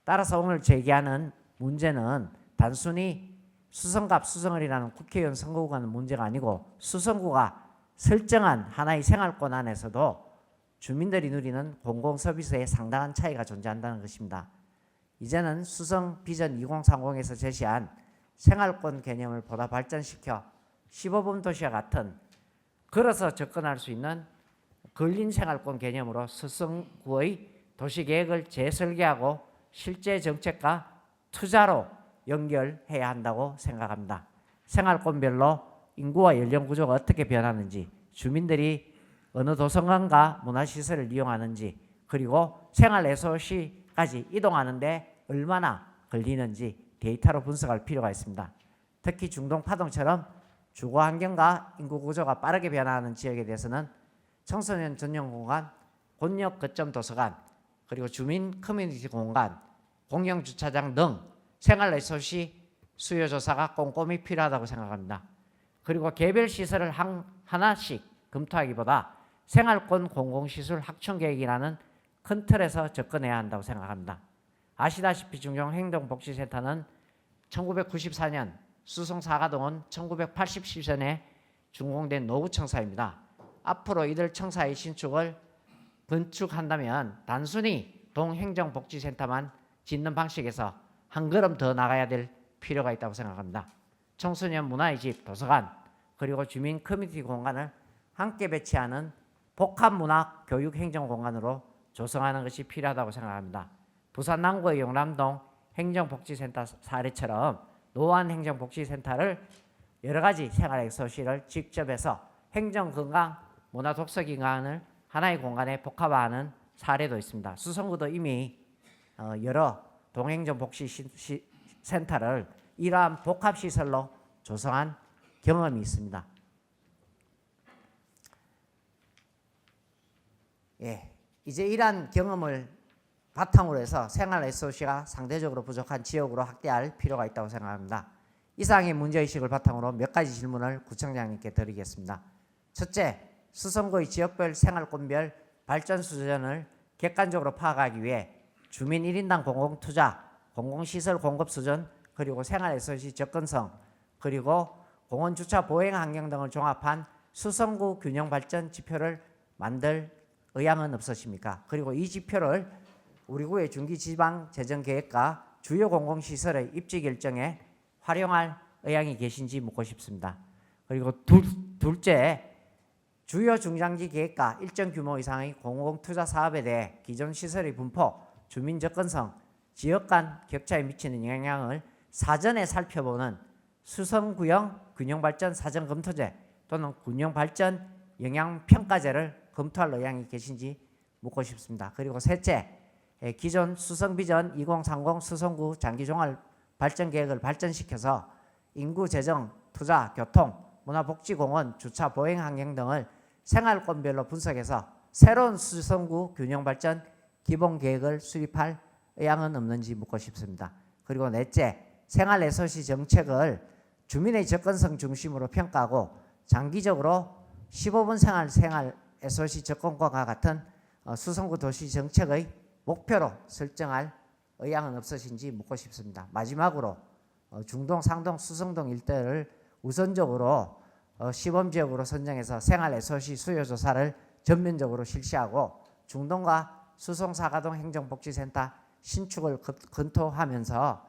따라서 오늘 제기하는 문제는 단순히 수성갑 수성을이라는 국회의원 선거구가 하는 문제가 아니고 수성구가 설정한 하나의 생활권 안에서도 주민들이 누리는 공공서비스에 상당한 차이가 존재한다는 것입니다. 이제는 수성 비전 2030에서 제시한 생활권 개념을 보다 발전시켜 15분 도시와 같은 걸어서 접근할 수 있는 근린 생활권 개념으로 수성구의 도시계획을 재설계하고 실제 정책과 투자로 연결해야 한다고 생각합니다. 생활권별로 인구와 연령 구조가 어떻게 변하는지, 주민들이 어느 도서관과 문화시설을 이용하는지, 그리고 생활 레소시까지 이동하는데 얼마나 걸리는지 데이터로 분석할 필요가 있습니다. 특히 중동 파동처럼 주거 환경과 인구 구조가 빠르게 변화하는 지역에 대해서는 청소년 전용 공간, 곤역 거점 도서관, 그리고 주민 커뮤니티 공간, 공영 주차장 등 생활 레소시 수요 조사가 꼼꼼히 필요하다고 생각합니다. 그리고 개별 시설을 하나씩 검토하기보다 생활권 공공시설 확충계획이라는 큰 틀에서 접근해야 한다고 생각합니다. 아시다시피 중종행동복지센터는 1994년, 수성 4가동은 1987년에 준공된 노후청사입니다. 앞으로 이들 청사의 신축을 건축한다면 단순히 동행정복지센터만 짓는 방식에서 한 걸음 더 나가야 될 필요가 있다고 생각합니다. 청소년 문화의 집, 도서관, 그리고 주민 커뮤니티 공간을 함께 배치하는 복합문화 교육 행정 공간으로 조성하는 것이 필요하다고 생각합니다. 부산 남구의 용남동 행정복지센터 사례처럼 노안 행정복지센터를 여러 가지 생활 소시를 직접 해서 행정건강, 문화독서기관을 하나의 공간에 복합화하는 사례도 있습니다. 수성구도 이미 여러 동행정복지센터를 이러한 복합시설로 조성한 경험이 있습니다. 이제 이러한 경험을 바탕으로 해서 생활 SOC가 상대적으로 부족한 지역으로 확대할 필요가 있다고 생각합니다. 이상의 문제의식을 바탕으로 몇 가지 질문을 구청장님께 드리겠습니다. 첫째, 수성구의 지역별 생활권별 발전 수준을 객관적으로 파악하기 위해 주민 1인당 공공투자, 공공시설 공급 수준, 그리고 생활 SOC 접근성, 그리고 공원주차 보행 환경 등을 종합한 수성구 균형 발전 지표를 만들 의향은 없으십니까? 그리고 이 지표를 우리 구의 중기지방재정계획과 주요 공공시설의 입지 결정에 활용할 의향이 계신지 묻고 싶습니다. 그리고 둘째, 주요 중장기 계획과 일정 규모 이상의 공공투자 사업에 대해 기존 시설의 분포, 주민 접근성, 지역 간 격차에 미치는 영향을 사전에 살펴보는 수성구형 균형발전 사전검토제 또는 균형발전 영향평가제를 검토할 의향이 계신지 묻고 싶습니다. 그리고 셋째, 기존 수성비전 2030 수성구 장기종합발전계획을 발전시켜서 인구, 재정, 투자, 교통, 문화복지공원, 주차, 보행환경 등을 생활권별로 분석해서 새로운 수성구 균형발전 기본계획을 수립할 의향은 없는지 묻고 싶습니다. 그리고 넷째, 생활 SOC 정책을 주민의 접근성 중심으로 평가하고 장기적으로 15분 생활 SOC 접근권과 같은 수성구 도시 정책의 목표로 설정할 의향은 없으신지 묻고 싶습니다. 마지막으로 중동, 상동, 수성동 일대를 우선적으로 시범 지역으로 선정해서 생활 SOC 수요 조사를 전면적으로 실시하고 중동과 수성 사가동 행정복지센터 신축을 검토하면서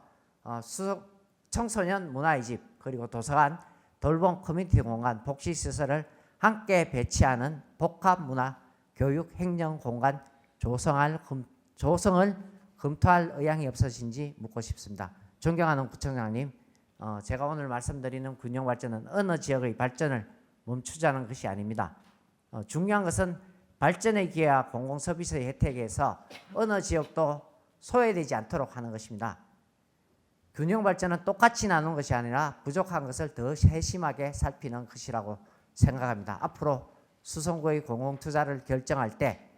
청소년 문화의 집 그리고 도서관, 돌봄 커뮤니티 공간, 복지시설을 함께 배치하는 복합 문화 교육 행정 공간 조성을 검토할 의향이 없으신지 묻고 싶습니다. 존경하는 구청장님, 제가 오늘 말씀드리는 균형 발전은 어느 지역의 발전을 멈추자는 것이 아닙니다. 중요한 것은 발전의 기회와 공공 서비스의 혜택에서 어느 지역도 소외되지 않도록 하는 것입니다. 균형 발전은 똑같이 나누는 것이 아니라 부족한 것을 더 세심하게 살피는 것이라고 생각합니다. 앞으로 수성구의 공공 투자를 결정할 때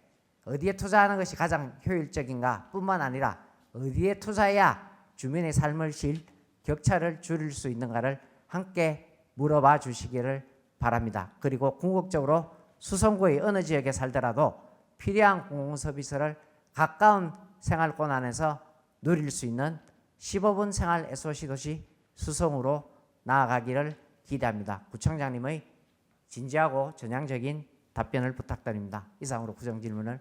어디에 투자하는 것이 가장 효율적인가 뿐만 아니라 어디에 투자해야 주민의 삶을 실 격차를 줄일 수 있는가를 함께 물어봐 주시기를 바랍니다. 그리고 궁극적으로 수성구의 어느 지역에 살더라도 필요한 공공 서비스를 가까운 생활권 안에서 누릴 수 있는 15분 생활 SOC 도시 수성으로 나아가기를 기대합니다. 구청장님의 진지하고 전향적인 답변을 부탁드립니다. 이상으로 구정 질문을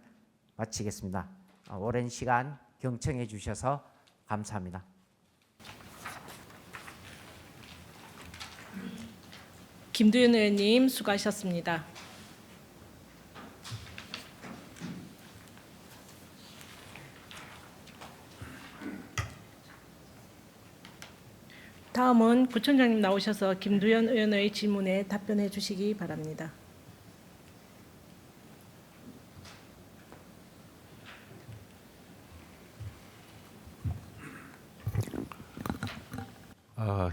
마치겠습니다. 오랜 시간 경청해 주셔서 감사합니다. 김두현 의원님 수고하셨습니다. 다음은 구청장님 나오셔서 김두현 의원의 질문에 답변해 주시기 바랍니다.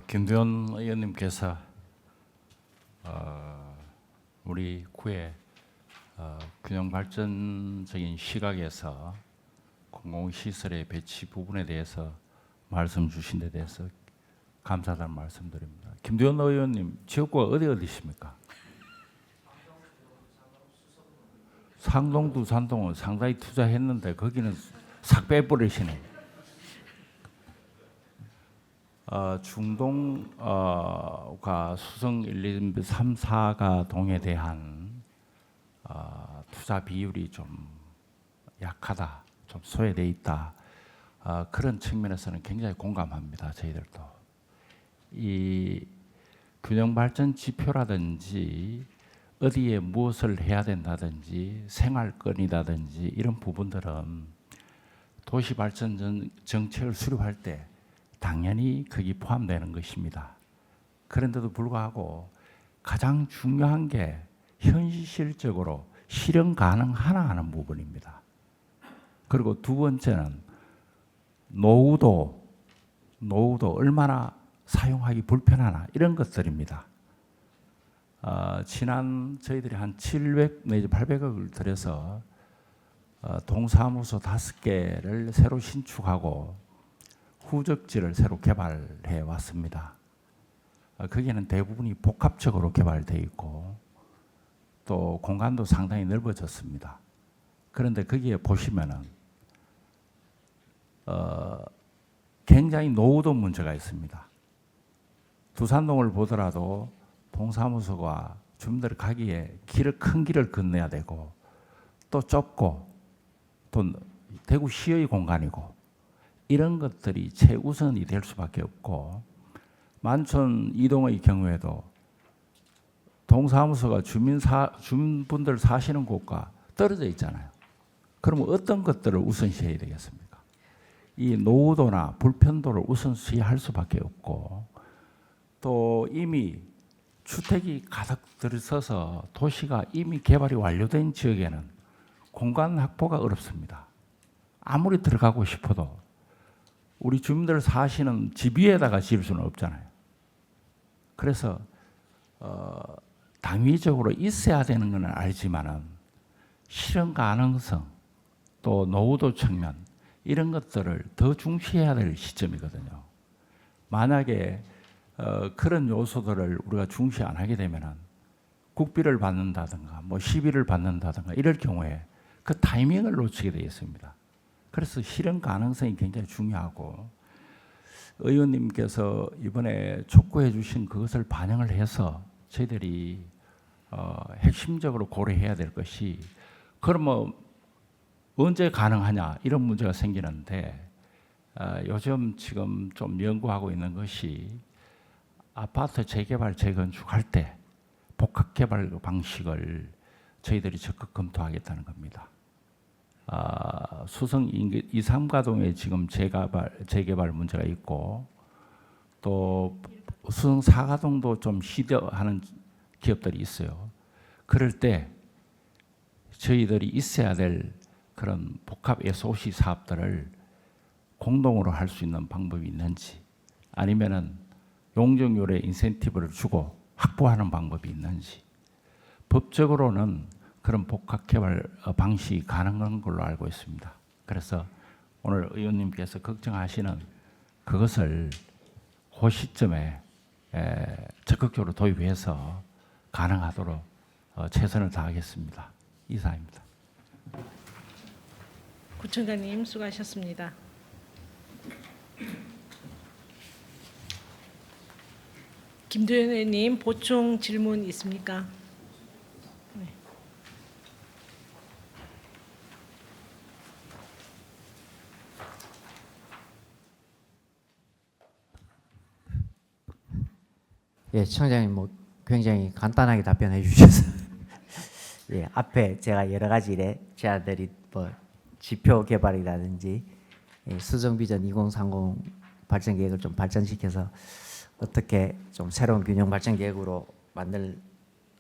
김두현 의원님께서 우리 구의 균형 발전적인 시각에서 공공시설의 배치 부분에 대해서 말씀 주신 데 대해서 감사하다는 말씀드립니다. 김두현 의원님 지역구가 어디십니까? 상동, 두산동은 상당히 투자했는데 거기는 싹 빼버리시네. 중동과 수성 1, 2, 3, 4가 동에 대한 투자 비율이 좀 약하다, 좀 소외돼 있다. 그런 측면에서는 굉장히 공감합니다. 저희들도 이 균형 발전 지표라든지 어디에 무엇을 해야 된다든지 생활권이라든지 이런 부분들은 도시 발전 정책을 수립할 때 당연히 거기 포함되는 것입니다. 그런데도 불구하고 가장 중요한 게 현실적으로 실현 가능하나 하는 부분입니다. 그리고 두 번째는 노후도 얼마나 사용하기 불편하나 이런 것들입니다. 지난 저희들이 한 700 내지 800억을 들여서 동사무소 5개를 새로 신축하고 후적지를 새로 개발해 왔습니다. 거기는 대부분이 복합적으로 개발되어 있고 또 공간도 상당히 넓어졌습니다. 그런데 거기에 보시면은 굉장히 노후도 문제가 있습니다. 두산동을 보더라도 동사무소가 주민들이 가기에 큰 길을 건너야 되고 또 좁고 또 대구시의 공간이고 이런 것들이 최우선이 될 수밖에 없고 만촌 이동의 경우에도 동사무소가 주민분들 사시는 곳과 떨어져 있잖아요. 그러면 어떤 것들을 우선시해야 되겠습니까? 이 노후도나 불편도를 우선시할 수밖에 없고 또 이미 주택이 가득 들어서서 도시가 이미 개발이 완료된 지역에는 공간 확보가 어렵습니다. 아무리 들어가고 싶어도 우리 주민들 사시는 집 위에다가 지을 수는 없잖아요. 그래서 당위적으로 있어야 되는 건 알지만은 실현 가능성 또 노후도 측면 이런 것들을 더 중시해야 될 시점이거든요. 만약에 그런 요소들을 우리가 중시 안 하게 되면은 국비를 받는다든가 뭐 시비를 받는다든가 이럴 경우에 그 타이밍을 놓치게 되어 있습니다. 그래서 실현 가능성이 굉장히 중요하고 의원님께서 이번에 촉구해 주신 그것을 반영을 해서 저희들이 핵심적으로 고려해야 될 것이, 그러면 언제 가능하냐 이런 문제가 생기는데, 요즘 지금 좀 연구하고 있는 것이 아파트 재개발 재건축할 때 복합개발 방식을 저희들이 적극 검토하겠다는 겁니다. 수성 2, 3가동에 지금 재개발 문제가 있고, 또 수성 4가동도 좀 시도하는 기업들이 있어요. 그럴 때 저희들이 있어야 될 그런 복합 SOC 사업들을 공동으로 할 수 있는 방법이 있는지, 아니면은 용적률에 인센티브를 주고 확보하는 방법이 있는지, 법적으로는 그런 복합개발 방식이 가능한 걸로 알고 있습니다. 그래서 오늘 의원님께서 걱정하시는 그것을 그 시점에 적극적으로 도입해서 가능하도록 최선을 다하겠습니다. 이상입니다. 구청장님 수고하셨습니다. 김도현 의원님 보충 질문 있습니까? 네. 예, 청장님 뭐 굉장히 간단하게 답변해 주셔서 예, 앞에 제가 여러 가지 제안들이 뭐 지표 개발이라든지 수정 비전 2030 발전 계획을 좀 발전시켜서 어떻게 좀 새로운 균형 발전 계획으로 만들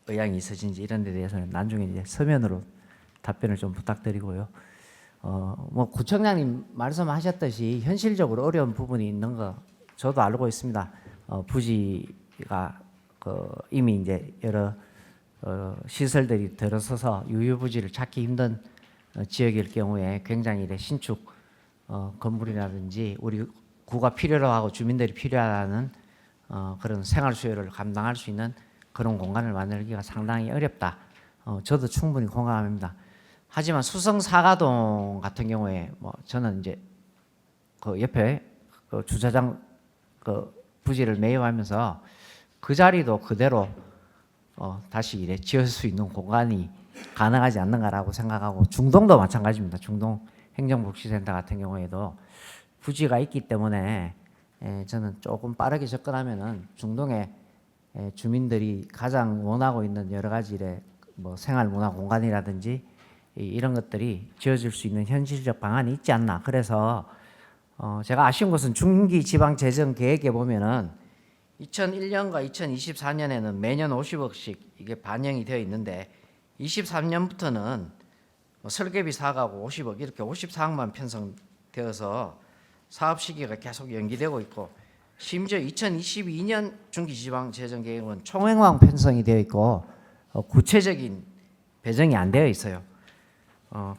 의향이 있으신지 이런 데 대해서는 나중에 이제 서면으로 답변을 좀 부탁드리고요. 뭐 구청장님 말씀하셨듯이 현실적으로 어려운 부분이 있는 거 저도 알고 있습니다. 부지가 이미 이제 여러 시설들이 들어서서 유효부지를 찾기 힘든 지역일 경우에 굉장히 신축 건물이라든지 우리 구가 필요로 하고 주민들이 필요하는 그런 생활 수요를 감당할 수 있는 그런 공간을 만들기가 상당히 어렵다. 저도 충분히 공감합니다. 하지만 수성 사가동 같은 경우에 뭐 저는 이제 그 옆에 그 주차장 그 부지를 매입하면서 그 자리도 그대로 다시 지을 수 있는 공간이 가능하지 않는가라고 생각하고, 중동도 마찬가지입니다. 중동 행정복지센터 같은 경우에도 부지가 있기 때문에 저는 조금 빠르게 접근하면은 중동의 주민들이 가장 원하고 있는 여러 가지 뭐 생활 문화 공간이라든지 이런 것들이 지어질 수 있는 현실적 방안이 있지 않나. 그래서 제가 아쉬운 것은 중기 지방 재정 계획에 보면은 2001년과 2024년에는 매년 50억씩 이게 반영이 되어 있는데 23년부터는 설계비 사가고 50억 이렇게 54억만 편성되어서 사업 시기가 계속 연기되고 있고, 심지어 2022년 중기지방재정계획은 총행왕 편성이 되어 있고 구체적인 배정이 안 되어 있어요.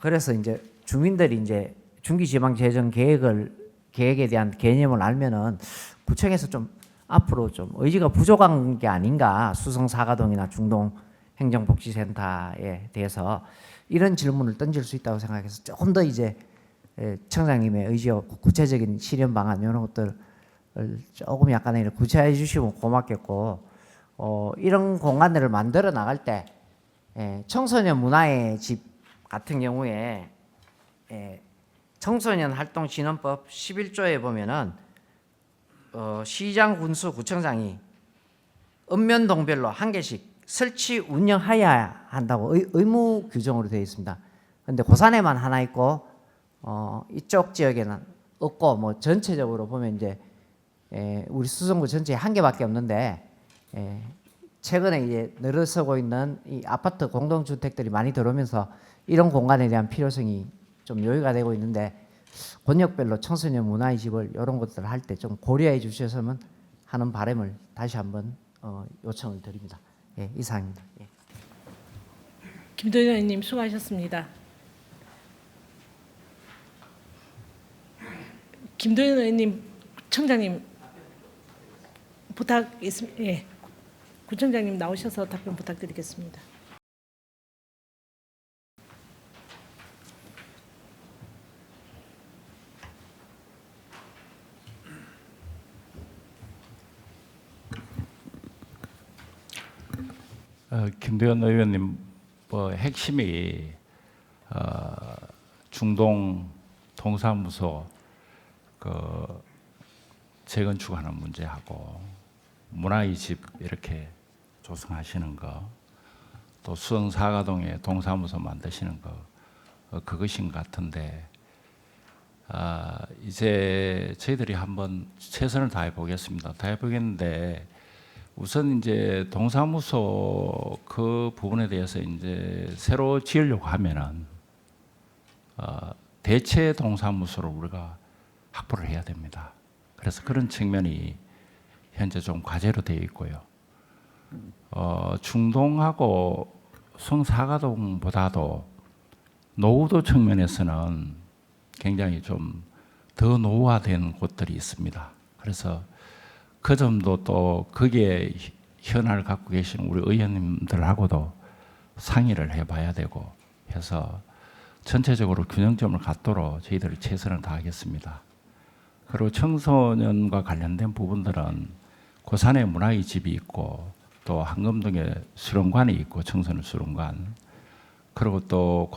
그래서 이제 주민들이 이제 중기지방재정계획에 대한 개념을 알면은 구청에서 좀 앞으로 좀 의지가 부족한 게 아닌가, 수성 사가동이나 중동 행정복지센터에 대해서 이런 질문을 던질 수 있다고 생각해서 조금 더 이제 청장님의 의지와 구체적인 실현 방안 이런 것들을 조금 약간의 구체화해 주시면 고맙겠고, 이런 공간들을 만들어 나갈 때 청소년 문화의 집 같은 경우에 청소년 활동 진흥법 11조에 보면은 시장, 군수, 구청장이 읍면동별로 한 개씩 설치 운영하여야 한다고 의무 규정으로 되어 있습니다. 그런데 고산에만 하나 있고 이쪽 지역에는 없고, 뭐 전체적으로 보면 이제 우리 수성구 전체에 한 개밖에 없는데 최근에 이제 늘어서고 있는 이 아파트 공동주택들이 많이 들어오면서 이런 공간에 대한 필요성이 좀 요구가 되고 있는데, 권역별로 청소년 문화의 집을 이런 것들을 할 때 좀 고려해 주셨으면 하는 바람을 다시 한번 요청을 드립니다. 예, 이상입니다. 예. 김도현 의원님 수고하셨습니다. 김도현 의원님, 청장님 부탁 있습니다. 예, 구청장님 나오셔서 답변 부탁드리겠습니다. 김두현 의원님 핵심이 중동 동사무소 재건축하는 문제하고 문화의 집 이렇게 조성하시는 거, 또 수성 사가동에 동사무소 만드시는 거 그것인 것 같은데 이제 저희들이 한번 최선을 다해 보겠습니다. 다해 보겠는데 우선 이제 동사무소 그 부분에 대해서 이제 새로 지으려고 하면은 대체 동사무소를 우리가 확보를 해야 됩니다. 그래서 그런 측면이 현재 좀 과제로 되어 있고요. 중동하고 성사가동보다도 노후도 측면에서는 굉장히 좀 더 노후화된 곳들이 있습니다. 그래서 그 점도 또 거기에 현안을 갖고 계신 우리 의원님들하고도 상의를 해봐야 되고 해서 전체적으로 균형점을 갖도록 저희들이 최선을 다하겠습니다. 그리고 청소년과 관련된 부분들은 고산에 문화의 집이 있고 또 한금동에 수련관이 있고 청소년 수련관, 그리고 또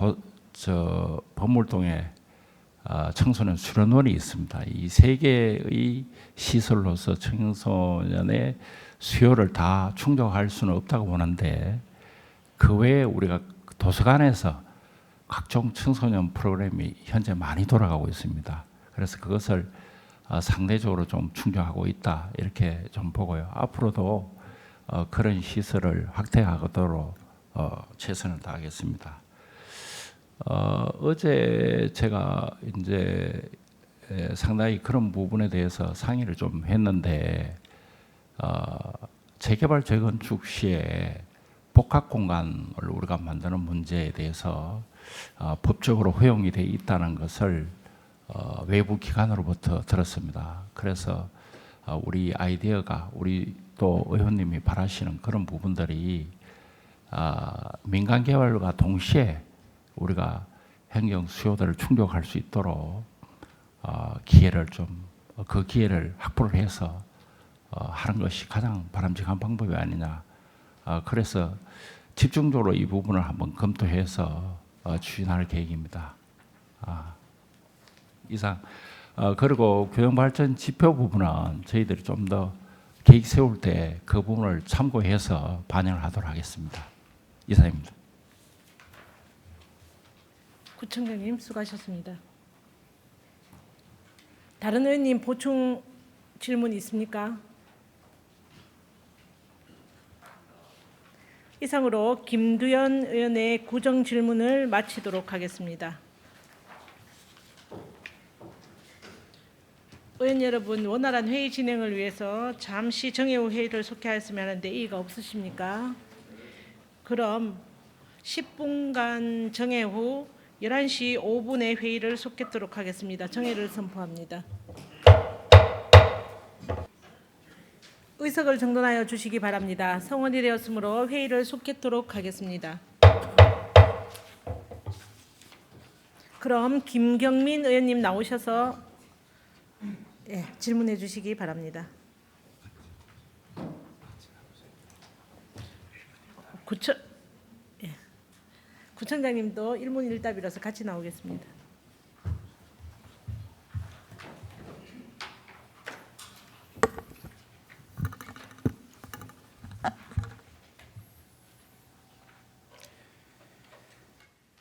범물동에 청소년 수련원이 있습니다. 이 세 개의 시설로서 청소년의 수요를 다 충족할 수는 없다고 보는데 그 외에 우리가 도서관에서 각종 청소년 프로그램이 현재 많이 돌아가고 있습니다. 그래서 그것을 상대적으로 좀 충족하고 있다 이렇게 좀 보고요. 앞으로도 그런 시설을 확대하도록 최선을 다하겠습니다. 어제 제가 이제 상당히 그런 부분에 대해서 상의를 좀 했는데 재개발 재건축 시에 복합 공간을 우리가 만드는 문제에 대해서 법적으로 허용이 돼 있다는 것을 외부 기관으로부터 들었습니다. 그래서 우리 아이디어가 우리 또 의원님이 바라시는 그런 부분들이 민간 개발과 동시에 우리가 행정 수요들을 충족할 수 있도록 기회를 그 기회를 확보를 해서 하는 것이 가장 바람직한 방법이 아니냐. 그래서 집중적으로 이 부분을 한번 검토해서 추진할 계획입니다. 이상. 그리고 교육발전 지표 부분은 저희들이 좀 더 계획 세울 때 그 부분을 참고해서 반영을 하도록 하겠습니다. 이상입니다. 구청장님 수고하셨습니다. 다른 의원님 보충 질문 있습니까? 이상으로 김두현 의원의 구정 질문을 마치도록 하겠습니다. 의원 여러분, 원활한 회의 진행을 위해서 잠시 정회 후 회의를 속개하였으면 하는데 이의가 없으십니까? 그럼 10분간 정회 후 11시 5분에 회의를 속개토록 하겠습니다. 정회를 선포합니다. 의석을 정돈하여 주시기 바랍니다. 성원이 되었으므로 회의를 속개토록 하겠습니다. 그럼 김경민 의원님 나오셔서 질문해 주시기 바랍니다. 구청장님도 일문일답이라서 같이 나오겠습니다.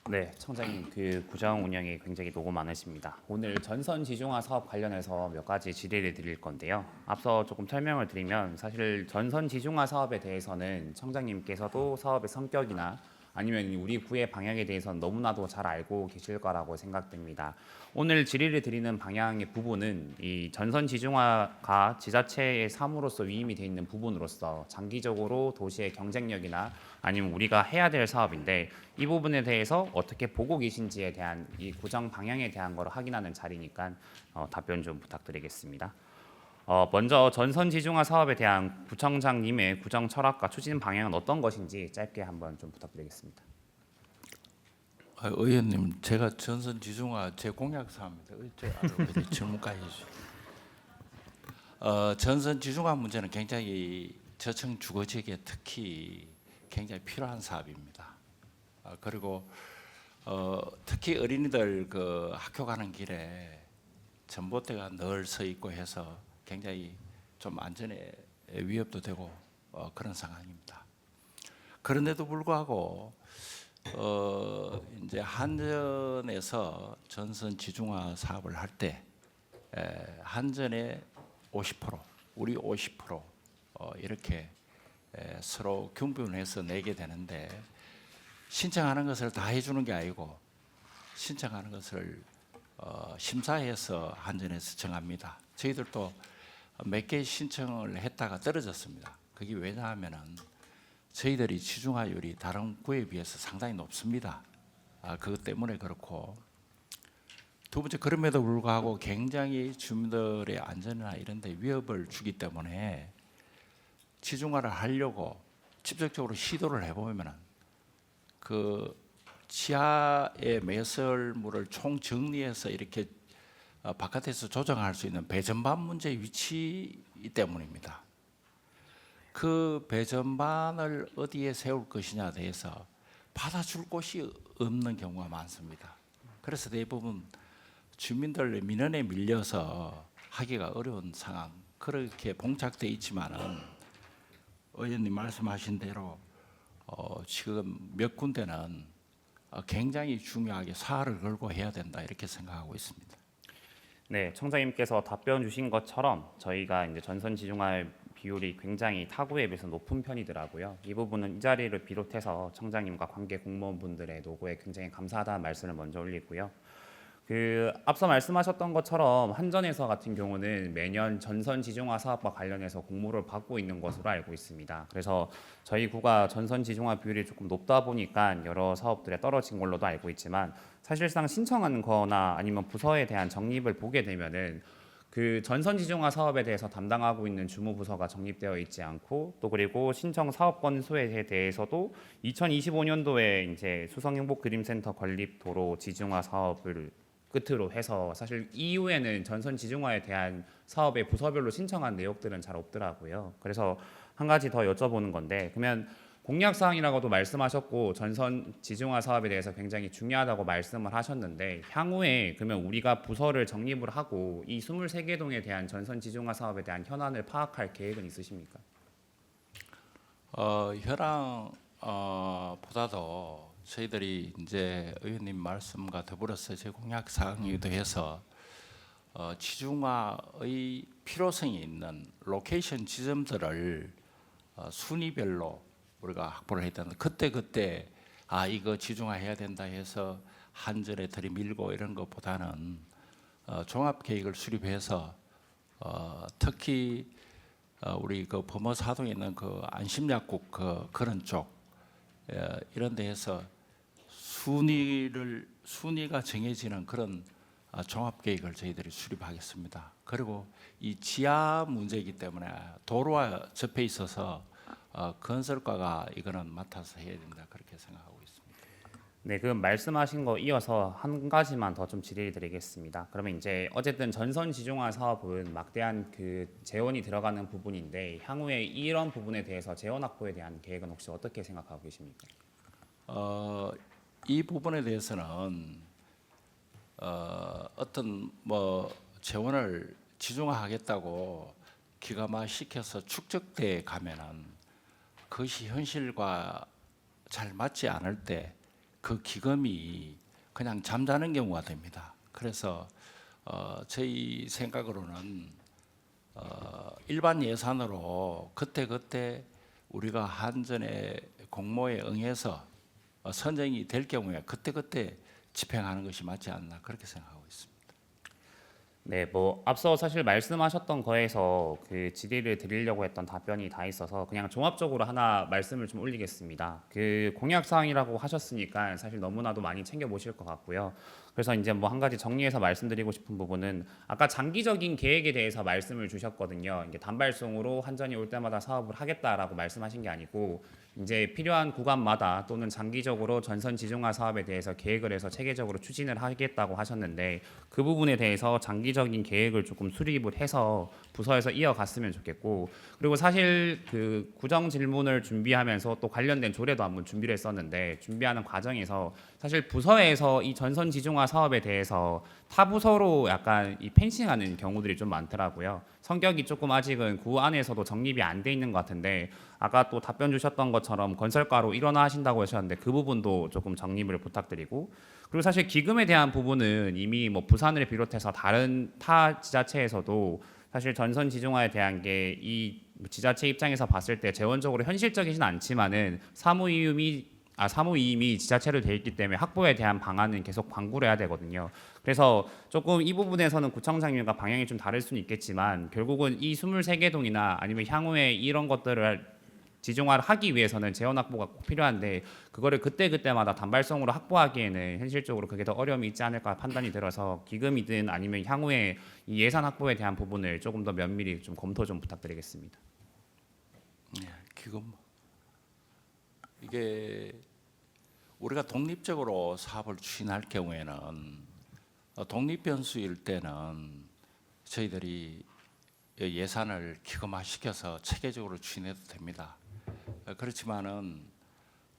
네, 청장님 그 구정 운영이 굉장히 노고 많으십니다. 오늘 전선 지중화 사업 관련해서 몇 가지 질의를 드릴 건데요. 앞서 조금 설명을 드리면 사실 전선 지중화 사업에 대해서는 청장님께서도 사업의 성격이나 아니면 우리 구의 방향에 대해서는 너무나도 잘 알고 계실 거라고 생각됩니다. 오늘 질의를 드리는 방향의 부분은 이 전선 지중화가 지자체의 사무로서 위임이 돼 있는 부분으로서 장기적으로 도시의 경쟁력이나 아니면 우리가 해야 될 사업인데 이 부분에 대해서 어떻게 보고 계신지에 대한 이 구정 방향에 대한 걸 확인하는 자리니까 답변 좀 부탁드리겠습니다. 먼저 전선 지중화 사업에 대한 구청장님의 구정 철학과 추진 방향은 어떤 것인지 짧게 한번 좀 부탁드리겠습니다. 의원님, 제가 전선 지중화 제 공약 사항입니다. 질문까지 해주세요. 전선 지중화 문제는 굉장히 저층 주거 지역에 특히 굉장히 필요한 사업입니다. 그리고 특히 어린이들 그 학교 가는 길에 전봇대가 늘 서 있고 해서 굉장히 좀 안전에 위협도 되고 그런 상황입니다. 그런데도 불구하고 이제 한전에서 전선 지중화 사업을 할 때 한전의 50%, 우리 50% 이렇게 서로 균분해서 내게 되는데 신청하는 것을 다 해주는 게 아니고 신청하는 것을 심사해서 한전에서 정합니다. 저희들도 몇 개 신청을 했다가 떨어졌습니다. 그게 왜냐하면은 저희들이 지중화율이 다른 구에 비해서 상당히 높습니다. 그것 때문에 그렇고 두 번째 그럼에도 불구하고 굉장히 주민들의 안전이나 이런 데 위협을 주기 때문에 지중화를 하려고 직접적으로 시도를 해보면은 그 지하의 매설물을 총 정리해서 이렇게 바깥에서 조정할 수 있는 배전반 문제 위치 때문입니다. 그 배전반을 어디에 세울 것이냐에 대해서 받아줄 곳이 없는 경우가 많습니다. 그래서 대부분 주민들 민원에 밀려서 하기가 어려운 상황 그렇게 봉착돼 있지만은 의원님 말씀하신 대로 지금 몇 군데는 굉장히 중요하게 사활을 걸고 해야 된다 이렇게 생각하고 있습니다. 네, 청장님께서 답변 주신 것처럼 저희가 이제 전선 지중화 비율이 굉장히 타구에 비해서 높은 편이더라고요. 이 부분은 이 자리를 비롯해서 청장님과 관계 공무원분들의 노고에 굉장히 감사하다는 말씀을 먼저 올리고요. 앞서 말씀하셨던 것처럼 한전에서 같은 경우는 매년 전선 지중화 사업과 관련해서 공모를 받고 있는 것으로 알고 있습니다. 그래서 저희 구가 전선 지중화 비율이 조금 높다 보니까 여러 사업들에 떨어진 걸로도 알고 있지만 사실상 신청한 거나 아니면 부서에 대한 적립을 보게 되면은 그 전선 지중화 사업에 대해서 담당하고 있는 주무부서가 적립되어 있지 않고 또 그리고 신청 사업 건수에 대해서도 2025년도에 이제 수성행복그림센터 건립 도로 지중화 사업을 끝으로 해서 사실 이후에는 전선 지중화에 대한 사업의 부서별로 신청한 내역들은 잘 없더라고요. 그래서 한 가지 더 여쭤보는 건데 그러면 공약 사항이라고도 말씀하셨고 전선 지중화 사업에 대해서 굉장히 중요하다고 말씀을 하셨는데 향후에 그러면 우리가 부서를 정립을 하고 이 23개 동에 대한 전선 지중화 사업에 대한 현안을 파악할 계획은 있으십니까? 현황보다도 저희들이 이제 의원님 말씀과 더불어서 제 공약 사항이기도 해서 지중화의 필요성이 있는 로케이션 지점들을 순위별로 우리가 확보를 해야 된다. 그때 이거 지중화 해야 된다 해서 한전에 들이밀고 이런 것보다는 종합 계획을 수립해서 특히 우리 그 범어사 하동에 있는 그 안심약국 그런 쪽 이런 데에서 순위가 정해지는 그런 종합 계획을 저희들이 수립하겠습니다. 그리고 이 지하 문제이기 때문에 도로와 접해 있어서 건설과가 이거는 맡아서 해야 된다 그렇게 생각하고 있습니다. 네, 그럼 말씀하신 거 이어서 한 가지만 더 좀 질의드리겠습니다. 그러면 이제 어쨌든 전선 지중화 사업은 막대한 그 재원이 들어가는 부분인데 향후에 이런 부분에 대해서 재원 확보에 대한 계획은 혹시 어떻게 생각하고 계십니까? 이 부분에 대해서는 어떤 재원을 지중화하겠다고 기가마 시켜서 축적돼 가면은 그것이 현실과 잘 맞지 않을 때 그 기금이 그냥 잠자는 경우가 됩니다. 그래서 저희 생각으로는 일반 예산으로 그때 우리가 한전의 공모에 응해서 선정이 될 경우에 그때 집행하는 것이 맞지 않나 그렇게 생각하고 있습니다. 네, 앞서 사실 말씀하셨던 거에서 그 질의를 드리려고 했던 답변이 다 있어서 그냥 종합적으로 하나 말씀을 좀 올리겠습니다. 그 공약 사항이라고 하셨으니까 사실 너무나도 많이 챙겨 보실 것 같고요. 그래서 이제 뭐 한 가지 정리해서 말씀드리고 싶은 부분은 아까 장기적인 계획에 대해서 말씀을 주셨거든요. 이게 단발성으로 한전이 올 때마다 사업을 하겠다라고 말씀하신 게 아니고 이제 필요한 구간마다 또는 장기적으로 전선 지중화 사업에 대해서 계획을 해서 체계적으로 추진을 하겠다고 하셨는데 그 부분에 대해서 장기적인 계획을 조금 수립을 해서 부서에서 이어갔으면 좋겠고 그리고 사실 그 구정 질문을 준비하면서 또 관련된 조례도 한번 준비를 했었는데 준비하는 과정에서 사실 부서에서 이 전선 지중화 사업에 대해서 타 부서로 약간 이 펜싱하는 경우들이 좀 많더라고요. 성격이 조금 아직은 구 안에서도 정립이 안 돼 있는 것 같은데 아까 또 답변 주셨던 것처럼 건설가로 일원화하신다고 하셨는데 그 부분도 조금 정립을 부탁드리고 그리고 사실 기금에 대한 부분은 이미 뭐 부산을 비롯해서 다른 타 지자체에서도 사실 전선 지중화에 대한 게 이 지자체 입장에서 봤을 때 재원적으로 현실적이진 않지만은 사무임이 지자체로 돼 있기 때문에 확보에 대한 방안은 계속 광구를 해야 되거든요. 그래서 조금 이 부분에서는 구청장님과 방향이 좀 다를 수는 있겠지만 결국은 이 23개 동이나 아니면 향후에 이런 것들을 지중화를 하기 위해서는 재원 확보가 꼭 필요한데 그거를 그때그때마다 단발성으로 확보하기에는 현실적으로 그게 더 어려움이 있지 않을까 판단이 들어서 기금이든 아니면 향후에 이 예산 확보에 대한 부분을 조금 더 면밀히 좀 검토 좀 부탁드리겠습니다. 네, 기금 이게 우리가 독립적으로 사업을 추진할 경우에는 독립변수일 때는 저희들이 예산을 기금화시켜서 체계적으로 추진해도 됩니다. 그렇지만은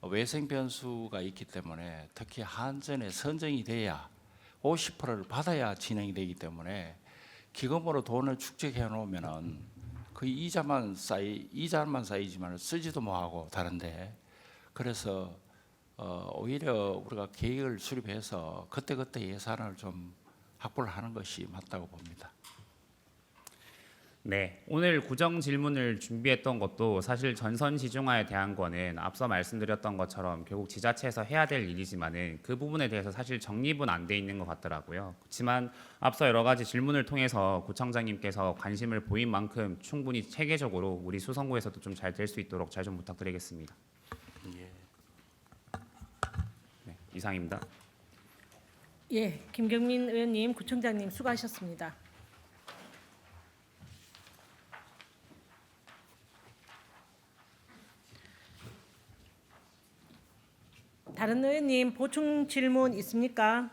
외생 변수가 있기 때문에 특히 한전에 선정이 돼야 50%를 받아야 진행이 되기 때문에 기금으로 돈을 축적해 놓으면은 그 이자만 쌓이지만 쓰지도 못하고 다른데 그래서 오히려 우리가 계획을 수립해서 그때그때 예산을 좀 확보를 하는 것이 맞다고 봅니다. 네, 오늘 구정 질문을 준비했던 것도 사실 전선 지중화에 대한 거는 앞서 말씀드렸던 것처럼 결국 지자체에서 해야 될 일이지만은 그 부분에 대해서 사실 정립은 안 돼 있는 것 같더라고요. 그렇지만 앞서 여러 가지 질문을 통해서 구청장님께서 관심을 보인 만큼 충분히 체계적으로 우리 수성구에서도 좀 잘 될 수 있도록 잘 좀 부탁드리겠습니다. 네, 이상입니다. 예, 김경민 의원님, 구청장님 수고하셨습니다. 다른 의원님 보충 질문 있습니까?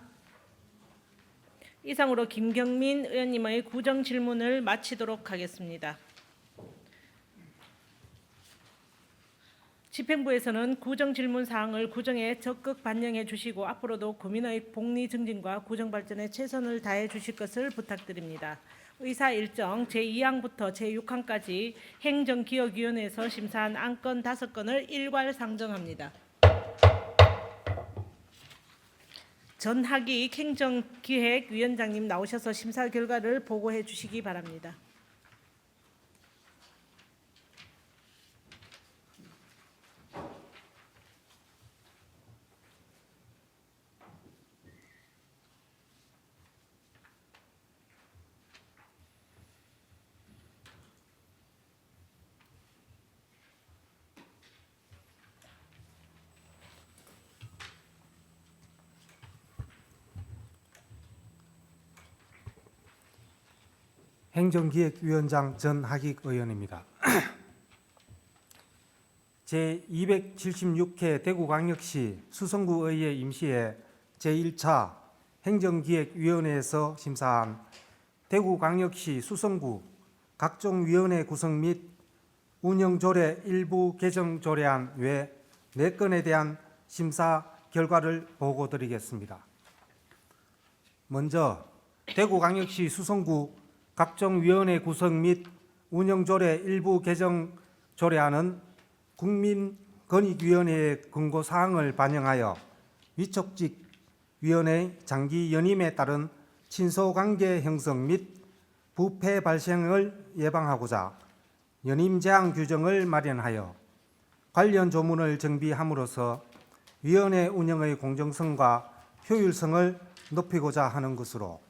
이상으로 김경민 의원님의 구정 질문을 마치도록 하겠습니다. 집행부에서는 구정 질문 사항을 구정에 적극 반영해 주시고 앞으로도 구민의 복리 증진과 구정 발전에 최선을 다해 주실 것을 부탁드립니다. 의사 일정 제2항부터 제6항까지 행정기획위원회에서 심사한 안건 5건을 일괄 상정합니다. 전학익 행정기획위원장님 나오셔서 심사 결과를 보고해 주시기 바랍니다. 행정기획위원장 전학익 의원입니다. 제276회 대구광역시 수성구의회 임시회 제1차 행정기획위원회에서 심사한 대구광역시 수성구 각종 위원회 구성 및 운영조례 일부 개정 조례안 외 4건에 대한 심사 결과를 보고드리겠습니다. 먼저 대구광역시 수성구 각종 위원회 구성 및 운영조례 일부 개정 조례안은 국민권익위원회의 권고사항을 반영하여 위촉직 위원회 장기 연임에 따른 친소관계 형성 및 부패 발생을 예방하고자 연임 제한 규정을 마련하여 관련 조문을 정비함으로써 위원회 운영의 공정성과 효율성을 높이고자 하는 것으로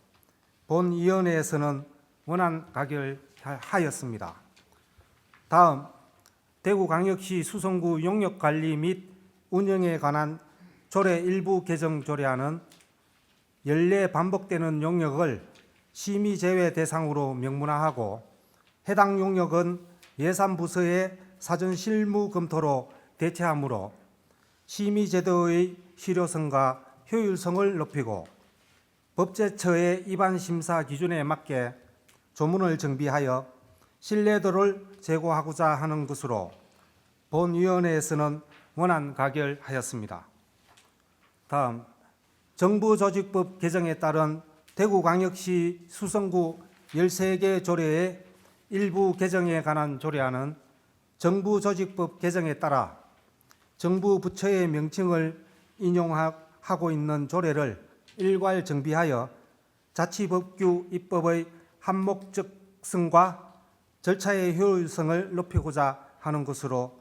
본 위원회에서는 원안 가결하였습니다. 다음 대구광역시 수성구 용역관리 및 운영에 관한 조례 일부 개정 조례안은 연례 반복되는 용역을 심의 제외 대상으로 명문화하고 해당 용역은 예산부서의 사전 실무 검토로 대체하므로 심의 제도의 실효성과 효율성을 높이고 법제처의 입안 심사 기준에 맞게 조문을 정비하여 신뢰도를 제고하고자 하는 것으로 본위원회에서는 원안 가결하였습니다. 다음, 정부조직법 개정에 따른 대구광역시 수성구 13개 조례의 일부 개정에 관한 조례안은 정부조직법 개정에 따라 정부 부처의 명칭을 인용하고 있는 조례를 일괄 정비하여 자치법규 입법의 한목적성과 절차의 효율성을 높이고자 하는 것으로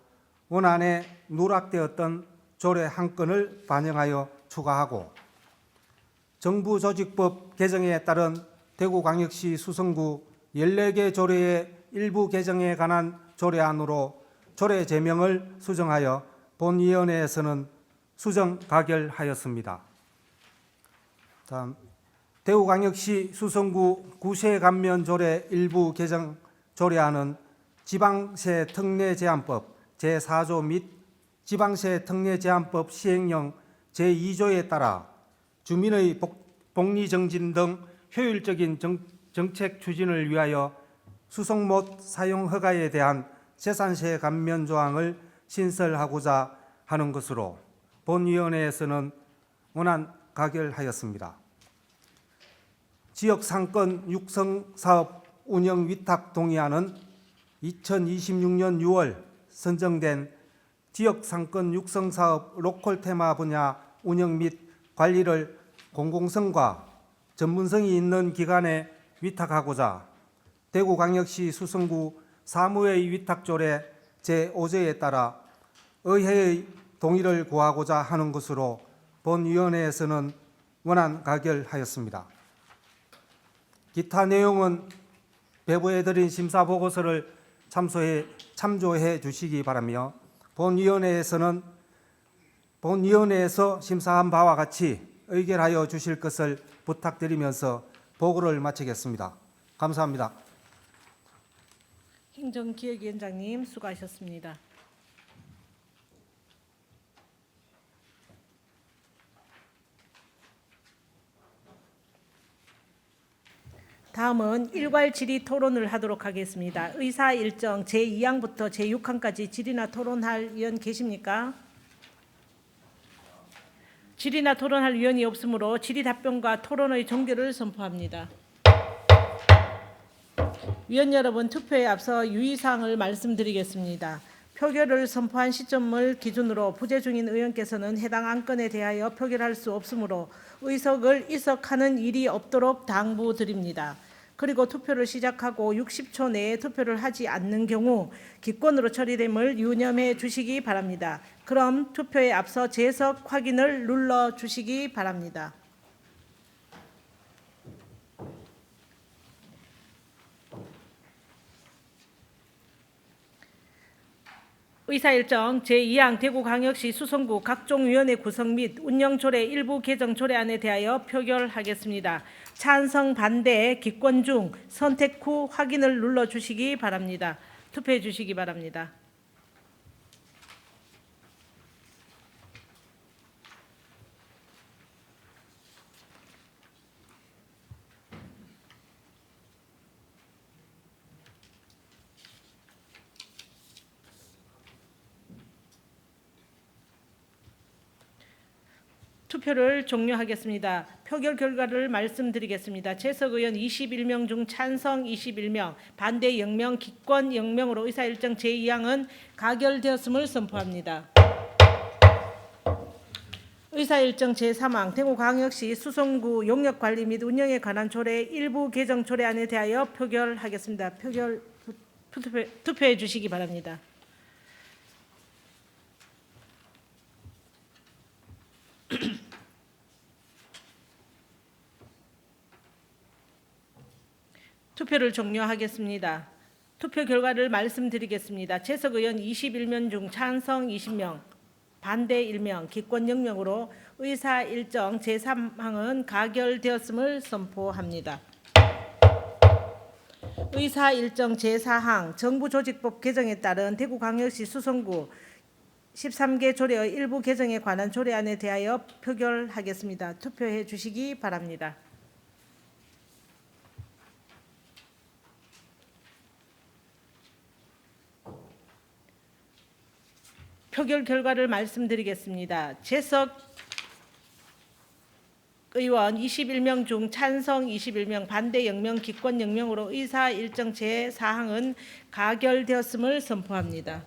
원안에 누락되었던 조례 한 건을 반영하여 추가하고 정부조직법 개정에 따른 대구광역시 수성구 14개 조례의 일부 개정에 관한 조례안으로 조례 제명을 수정하여 본위원회에서는 수정 가결하였습니다. 다음, 대구광역시 수성구 구세감면조례 일부 개정 조례안은 지방세 특례 제한법 제4조 및 지방세 특례 제한법 시행령 제2조에 따라 주민의 복리 정진 등 효율적인 정책 추진을 위하여 수송못 사용 허가에 대한 재산세 감면 조항을 신설하고자 하는 것으로 본위원회에서는 원안 가결하였습니다. 지역상권 육성사업 운영 위탁 동의안은 2026년 6월 선정된 지역상권 육성사업 로컬 테마 분야 운영 및 관리를 공공성과 전문성이 있는 기관에 위탁하고자 대구광역시 수성구 사무의 위탁조례 제5조에 따라 의회의 동의를 구하고자 하는 것으로 본위원회에서는 원안 가결하였습니다. 기타 내용은 배부해드린 심사보고서를 참조해 주시기 바라며 본위원회에서 심사한 바와 같이 의결하여 주실 것을 부탁드리면서 보고를 마치겠습니다. 감사합니다. 행정기획위원장님 수고하셨습니다. 다음은 일괄 질의 토론을 하도록 하겠습니다. 의사 일정 제2항부터 제6항까지 질의나 토론할 위원 계십니까? 질의나 토론할 위원이 없으므로 질의 답변과 토론의 종결을 선포합니다. 위원 여러분, 투표에 앞서 유의사항을 말씀드리겠습니다. 표결을 선포한 시점을 기준으로 부재 중인 의원께서는 해당 안건에 대하여 표결할 수 없으므로 의석을 이석하는 일이 없도록 당부드립니다. 그리고 투표를 시작하고 60초 내에 투표를 하지 않는 경우 기권으로 처리됨을 유념해 주시기 바랍니다. 그럼 투표에 앞서 재석 확인을 눌러 주시기 바랍니다. 의사일정 제2항 대구광역시 수성구 각종 위원회 구성 및 운영조례 일부 개정 조례안에 대하여 표결하겠습니다. 찬성, 반대, 기권 중 선택 후 확인을 눌러주시기 바랍니다. 투표해 주시기 바랍니다. 투표를 종료하겠습니다. 표결 결과를 말씀드리겠습니다. 재석 의원 21명 중 찬성 21명, 반대 0명, 기권 0명으로 의사일정 제2항은 가결되었음을 선포합니다. 의사일정 제3항 대구광역시 수성구 용역관리 및 운영에 관한 조례 일부 개정 조례안에 대하여 표결하겠습니다. 투표해 주시기 바랍니다. 투표를 종료하겠습니다. 투표 결과를 말씀드리겠습니다. 재석 의원 21명 중 찬성 20명, 반대 1명, 기권 0명으로 의사 일정 제3항은 가결되었음을 선포합니다. 의사 일정 제4항 정부조직법 개정에 따른 대구광역시 수성구 13개 조례의 일부 개정에 관한 조례안에 대하여 표결하겠습니다. 투표해 주시기 바랍니다. 표결 결과를 말씀드리겠습니다. 재석 의원 21명 중 찬성 21명, 반대 0명, 기권 0명으로 의사 일정 제4항은 가결되었음을 선포합니다.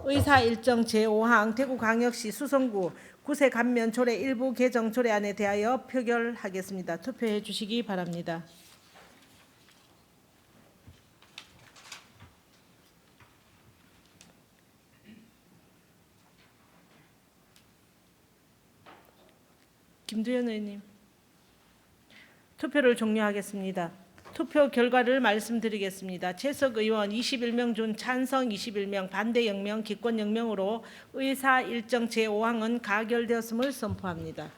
의사 일정 제5항 대구광역시 수성구 구세 감면 조례 일부 개정 조례안에 대하여 표결하겠습니다. 투표해 주시기 바랍니다. 김두현 의원님, 투표를 종료하겠습니다. 투표 결과를 말씀드리겠습니다. 재석 의원 21명 중 찬성 21명, 반대 0명, 기권 0명으로 의사 일정 제5항은 가결되었음을 선포합니다.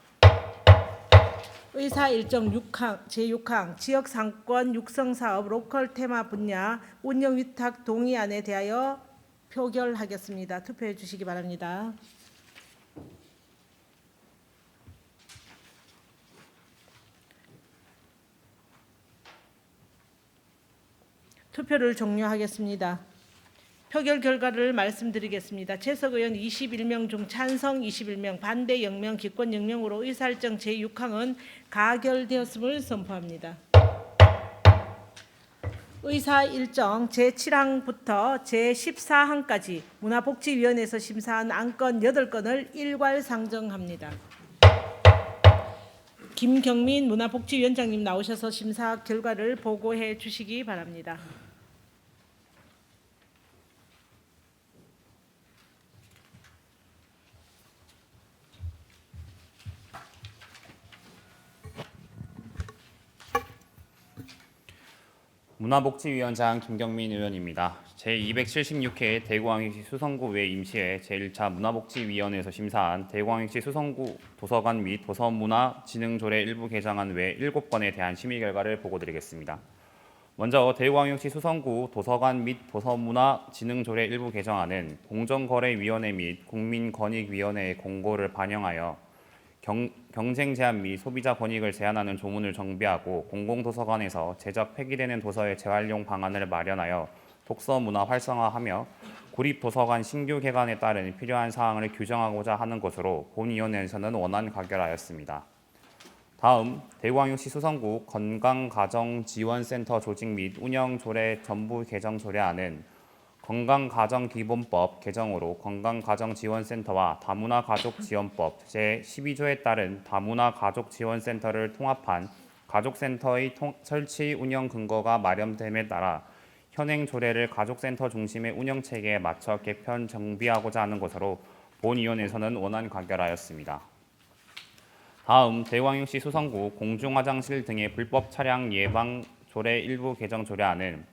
의사 일정 제6항 지역상권 육성사업 로컬 테마 분야 운영 위탁 동의안에 대하여 표결하겠습니다. 투표해 주시기 바랍니다. 투표를 종료하겠습니다. 표결 결과를 말씀드리겠습니다. 재석 의원 21명 중 찬성 21명, 반대 0명, 기권 0명으로 의사일정 제6항은 가결되었음을 선포합니다. 의사일정 제7항부터 제14항까지 문화복지위원회에서 심사한 안건 8건을 일괄 상정합니다. 김경민 문화복지위원장님 나오셔서 심사 결과를 보고해 주시기 바랍니다. 문화복지위원장 김경민 의원입니다. 제276회 대구광역시 수성구 외 임시회 제1차 문화복지위원회에서 심사한 대구광역시 수성구 도서관 및 도서문화진흥조례 일부 개정안 외 7건에 대한 심의 결과를 보고드리겠습니다. 먼저 대구광역시 수성구 도서관 및 도서문화진흥조례 일부 개정안은 공정거래위원회 및 국민권익위원회의 공고를 반영하여 경쟁 제한 및 소비자 권익을 제한하는 조문을 정비하고 공공도서관에서 제적 폐기되는 도서의 재활용 방안을 마련하여 독서 문화 활성화하며 구립도서관 신규 개관에 따른 필요한 사항을 규정하고자 하는 것으로 본위원회에서는 원안 가결하였습니다. 다음 대구광역시 수성구 건강가정지원센터 조직 및 운영 조례 전부 개정 조례안은 건강가정기본법 개정으로 건강가정지원센터와 다문화가족지원법 제12조에 따른 다문화가족지원센터를 통합한 가족센터의 설치 운영 근거가 마련됨에 따라 현행 조례를 가족센터 중심의 운영체계에 맞춰 개편 정비하고자 하는 것으로 본위원회에서는 원안 가결하였습니다. 다음 대구광역시 수성구 공중화장실 등의 불법 차량 예방 조례 일부 개정 조례안은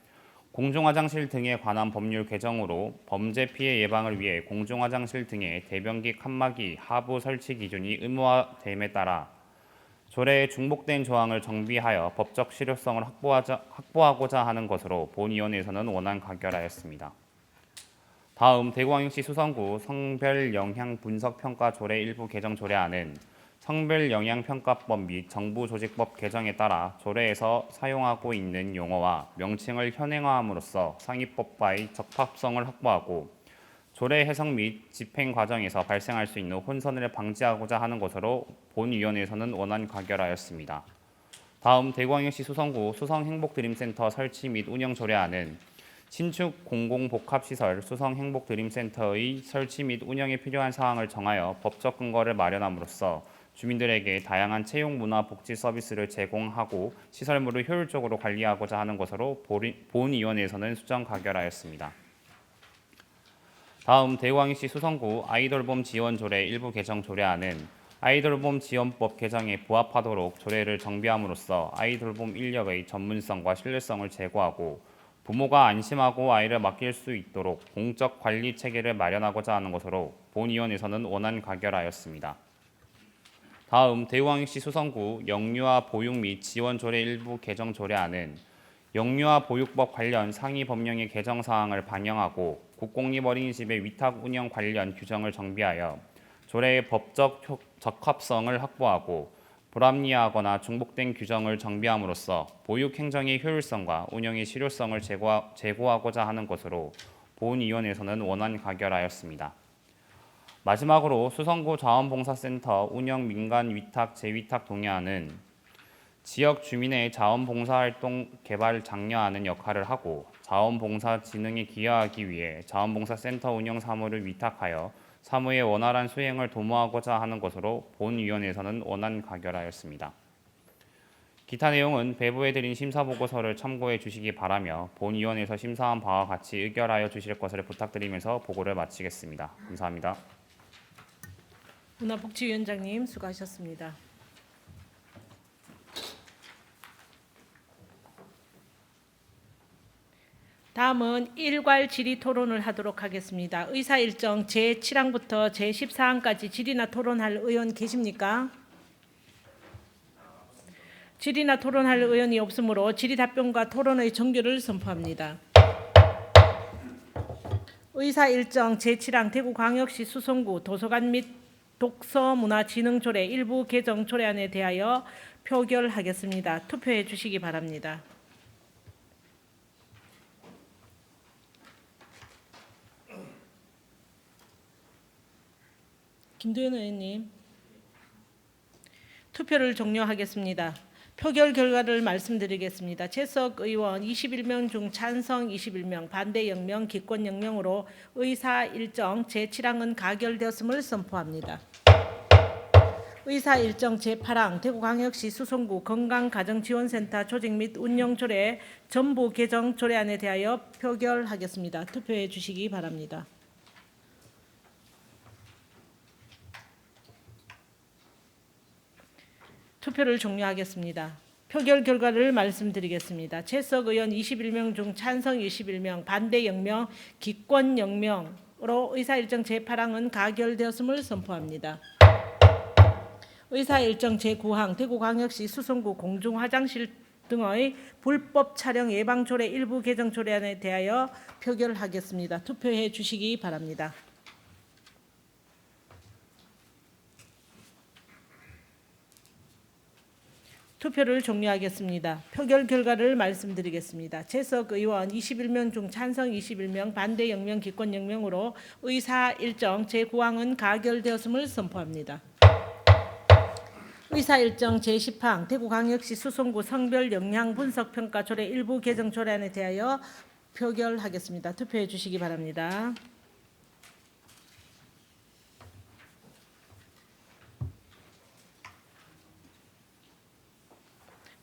공중화장실 등에 관한 법률 개정으로 범죄 피해 예방을 위해 공중화장실 등의 대변기 칸막이 하부 설치 기준이 의무화됨에 따라 조례에 중복된 조항을 정비하여 법적 실효성을 확보하고자 하는 것으로 본위원회에서는 원안 가결하였습니다. 다음 대구광역시 수성구 성별영향분석평가 조례 일부 개정 조례안은 성별영향평가법 및 정부조직법 개정에 따라 조례에서 사용하고 있는 용어와 명칭을 현행화함으로써 상위법과의 적합성을 확보하고 조례 해석 및 집행 과정에서 발생할 수 있는 혼선을 방지하고자 하는 것으로 본위원회에서는 원안 가결하였습니다. 다음 대구광역시 수성구 수성행복드림센터 설치 및 운영 조례안은 신축 공공복합시설 수성행복드림센터의 설치 및 운영에 필요한 사항을 정하여 법적 근거를 마련함으로써 주민들에게 다양한 채용 문화 복지 서비스를 제공하고 시설물을 효율적으로 관리하고자 하는 것으로 본위원회에서는 수정 가결하였습니다. 다음 대구광역시 수성구 아이돌봄 지원 조례 일부 개정 조례안은 아이돌봄 지원법 개정에 부합하도록 조례를 정비함으로써 아이돌봄 인력의 전문성과 신뢰성을 제고하고 부모가 안심하고 아이를 맡길 수 있도록 공적 관리 체계를 마련하고자 하는 것으로 본위원회에서는 원안 가결하였습니다. 다음 대구광역시 수성구 영유아 보육 및 지원 조례 일부 개정 조례안은 영유아 보육법 관련 상위 법령의 개정 사항을 반영하고 국공립 어린이집의 위탁 운영 관련 규정을 정비하여 조례의 법적 적합성을 확보하고 불합리하거나 중복된 규정을 정비함으로써 보육 행정의 효율성과 운영의 실효성을 제고하고자 하는 것으로 본위원회에서는 원안 가결하였습니다. 마지막으로 수성구 자원봉사센터 운영 민간 위탁 재위탁 동의안은 지역 주민의 자원봉사활동 개발을 장려하는 역할을 하고 자원봉사 진흥에 기여하기 위해 자원봉사센터 운영 사무를 위탁하여 사무의 원활한 수행을 도모하고자 하는 것으로 본위원회에서는 원안 가결하였습니다. 기타 내용은 배부해드린 심사보고서를 참고해 주시기 바라며 본위원회에서 심사한 바와 같이 의결하여 주실 것을 부탁드리면서 보고를 마치겠습니다. 감사합니다. 문화복지위원장님 수고하셨습니다. 다음은 일괄 질의 토론을 하도록 하겠습니다. 의사 일정 제7항부터 제14항까지 질의나 토론할 의원 계십니까? 질의나 토론할 의원이 없으므로 질의 답변과 토론의 종결을 선포합니다. 의사 일정 제7항 대구광역시 수성구 도서관 및 독서문화진흥조례 일부 개정 조례안에 대하여 표결하겠습니다. 투표해 주시기 바랍니다. 김도현 의원님, 투표를 종료하겠습니다. 표결 결과를 말씀드리겠습니다. 채석 의원 21명 중 찬성 21명, 반대 0명, 기권 0명으로 의사 일정 제7항은 가결되었음을 선포합니다. 의사 일정 제8항 대구광역시 수성구 건강가정지원센터 조직 및 운영조례 전부 개정 조례안에 대하여 표결하겠습니다. 투표해 주시기 바랍니다. 투표를 종료하겠습니다. 표결 결과를 말씀드리겠습니다. 채석 의원 21명 중 찬성 21명, 반대 0명, 기권 0명으로 의사일정 제8항은 가결되었음을 선포합니다. 의사일정 제9항 대구광역시 수성구 공중화장실 등의 불법 촬영 예방조례 일부 개정 조례안에 대하여 표결하겠습니다. 투표해 주시기 바랍니다. 투표를 종료하겠습니다. 표결 결과를 말씀드리겠습니다. 채석 의원 21명 중 찬성 21명, 반대 0명, 기권 0명으로 의사 일정 제9항은 가결되었음을 선포합니다. 의사 일정 제10항 대구광역시 수성구 성별 영향 분석 평가 조례 일부 개정 조례안에 대하여 표결하겠습니다. 투표해 주시기 바랍니다.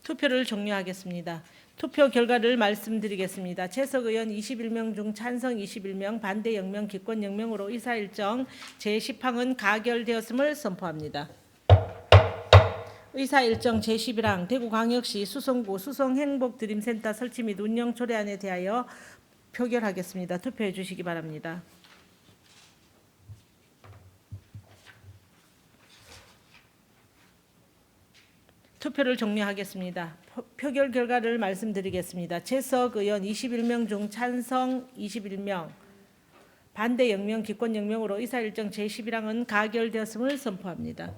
투표를 종료하겠습니다. 투표 결과를 말씀드리겠습니다. 채석 의원 21명 중 찬성 21명, 반대 0명, 기권 0명으로 의사 일정 제10항은 가결되었음을 선포합니다. 의사 일정 제11항 대구광역시 수성구 수성행복드림센터 설치 및 운영 조례안에 대하여 표결하겠습니다. 투표해 주시기 바랍니다. 투표를 종료하겠습니다. 표결 결과를 말씀드리겠습니다. 채석 의원 21명 중 찬성 21명, 반대 0명, 기권 0명으로 의사 일정 제11항은 가결되었음을 선포합니다.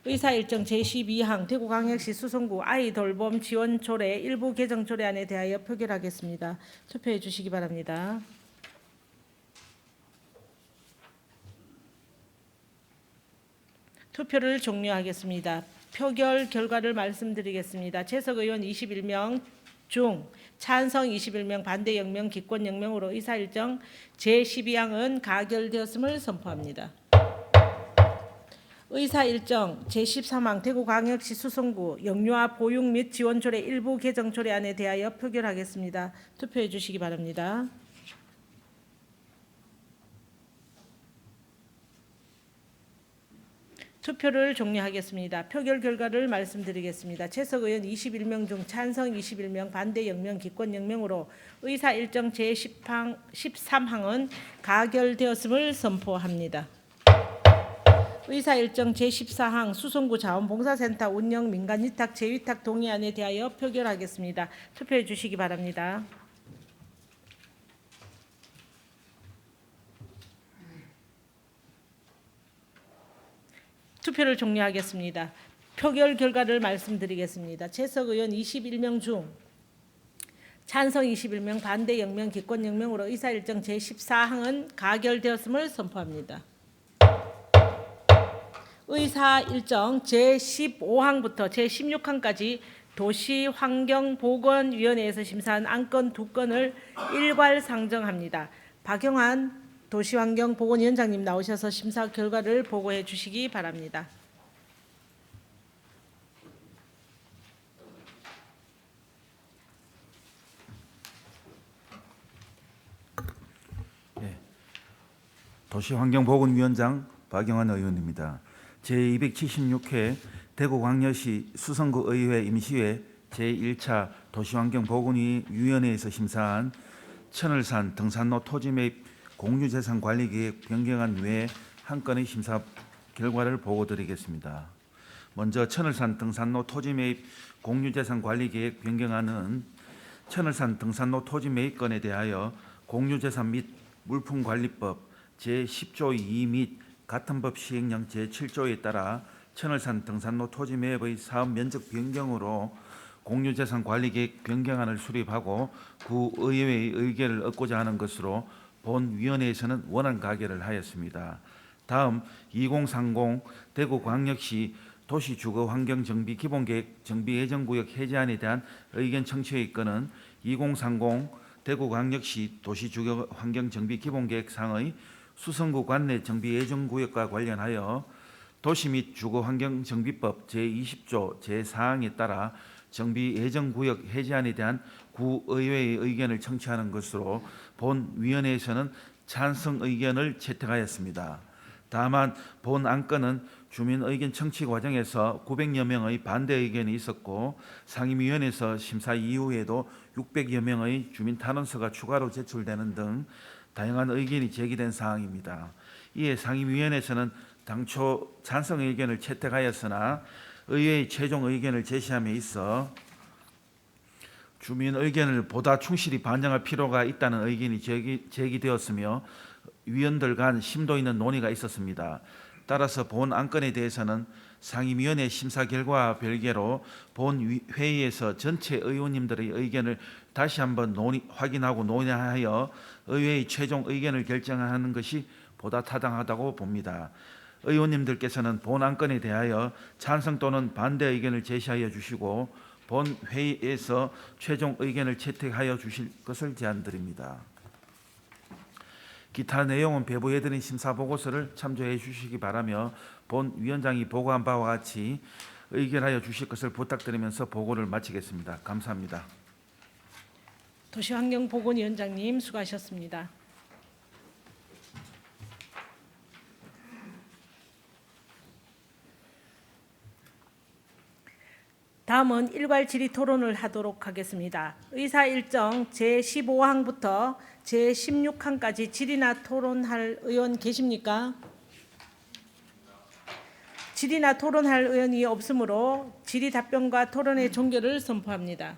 의사 일정 제12항 대구광역시 수성구 아이돌봄 지원 조례 일부 개정 조례안에 대하여 표결하겠습니다. 투표해 주시기 바랍니다. 투표를 종료하겠습니다. 표결 결과를 말씀드리겠습니다. 채석 의원 21명 중 찬성 21명, 반대 0명, 기권 0명으로 의사 일정 제12항은 가결되었음을 선포합니다. 의사 일정 제13항 대구광역시 수성구 영유아 보육 및 지원 조례 일부 개정 조례안에 대하여 표결하겠습니다. 투표해 주시기 바랍니다. 투표를 종료하겠습니다. 표결 결과를 말씀드리겠습니다. 채석 의원 21명 중 찬성 21명, 반대 0명, 기권 0명으로 의사 일정 제13항은 가결되었음을 선포합니다. 의사 일정 제14항 수송구 자원봉사센터 운영 민간위탁 재위탁 동의안에 대하여 표결하겠습니다. 투표해 주시기 바랍니다. 투표를 종료하겠습니다. 표결 결과를 말씀드리겠습니다. 채석 의원 21명 중 찬성 21명, 반대 0명, 기권 0명으로 의사 일정 제14항은 가결되었음을 선포합니다. 의사 일정 제15항부터 제16항까지 도시환경보건위원회에서 심사한 안건 2건을 일괄 상정합니다. 박영환 도시환경보건위원장님 나오셔서 심사 결과를 보고해 주시기 바랍니다. 도시환경보건위원장 박영환 의원입니다. 제276회 대구광역시 수성구의회 임시회 제1차 도시환경보건위원회에서 심사한 천을산 등산로 토지 매입 공유재산관리계획 변경안 외에 한 건의 심사 결과를 보고드리겠습니다. 먼저 천을산 등산로 토지 매입 공유재산관리계획 변경안은 천을산 등산로 토지 매입건에 대하여 공유재산 및 물품관리법 제10조 2 및 같은 법 시행령 제7조에 따라 천을산 등산로 토지 매입의 사업 면적 변경으로 공유재산관리계획 변경안을 수립하고 구의회의 의결을 얻고자 하는 것으로 본위원회에서는 원안 가결을 하였습니다. 다음 2030 대구광역시 도시주거환경정비 기본계획 정비예정구역 해제안에 대한 의견 청취의 건은 2030 대구광역시 도시주거환경정비 기본계획상의 수성구 관내 정비예정구역과 관련하여 도시 및 주거환경정비법 제20조 제4항에 따라 정비예정구역 해제안에 대한 구의회의 의견을 청취하는 것으로 본위원회에서는 찬성 의견을 채택하였습니다. 다만 본 안건은 주민 의견 청취 과정에서 900여 명의 반대 의견이 있었고 상임위원회에서 심사 이후에도 600여 명의 주민 탄원서가 추가로 제출되는 등 다양한 의견이 제기된 사항입니다. 이에 상임위원회에서는 당초 찬성 의견을 채택하였으나 의회의 최종 의견을 제시함에 있어 주민 의견을 보다 충실히 반영할 필요가 있다는 의견이 제기되었으며 위원들 간 심도 있는 논의가 있었습니다. 따라서 본 안건에 대해서는 상임위원회 심사 결과와 별개로 본 회의에서 전체 의원님들의 의견을 다시 한번 확인하고 논의하여 의회의 최종 의견을 결정하는 것이 보다 타당하다고 봅니다. 의원님들께서는 본 안건에 대하여 찬성 또는 반대 의견을 제시하여 주시고 본 회의에서 최종 의견을 채택하여 주실 것을 제안드립니다. 기타 내용은 배부해드린 심사보고서를 참조해 주시기 바라며 본 위원장이 보고한 바와 같이 의결하여 주실 것을 부탁드리면서 보고를 마치겠습니다. 감사합니다. 도시환경보건위원장님 수고하셨습니다. 다음은 일괄 질의 토론을 하도록 하겠습니다. 의사 일정 제15항부터 제16항까지 질의나 토론할 의원 계십니까? 질의나 토론할 의원이 없으므로 질의 답변과 토론의 종결을 선포합니다.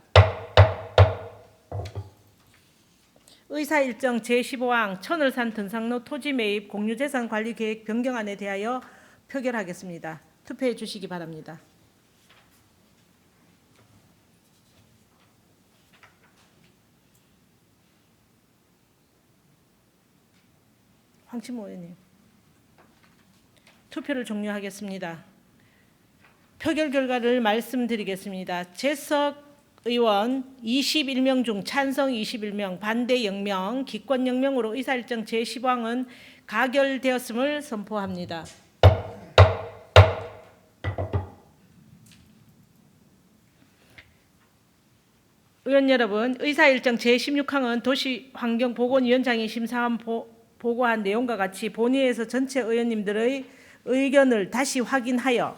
의사 일정 제15항 천을산 등산로 토지 매입 공유재산 관리 계획 변경안에 대하여 표결하겠습니다. 투표해 주시기 바랍니다. 황치모 의원님. 투표를 종료하겠습니다. 표결 결과를 말씀드리겠습니다. 재석 의원 21명 중 찬성 21명, 반대 0명, 기권 0명으로 의사일정 제15항은 가결되었음을 선포합니다. 의원 여러분, 의사일정 제16항은 도시환경보건위원장이 심사한 보고한 내용과 같이 본회의에서 전체 의원님들의 의견을 다시 확인하여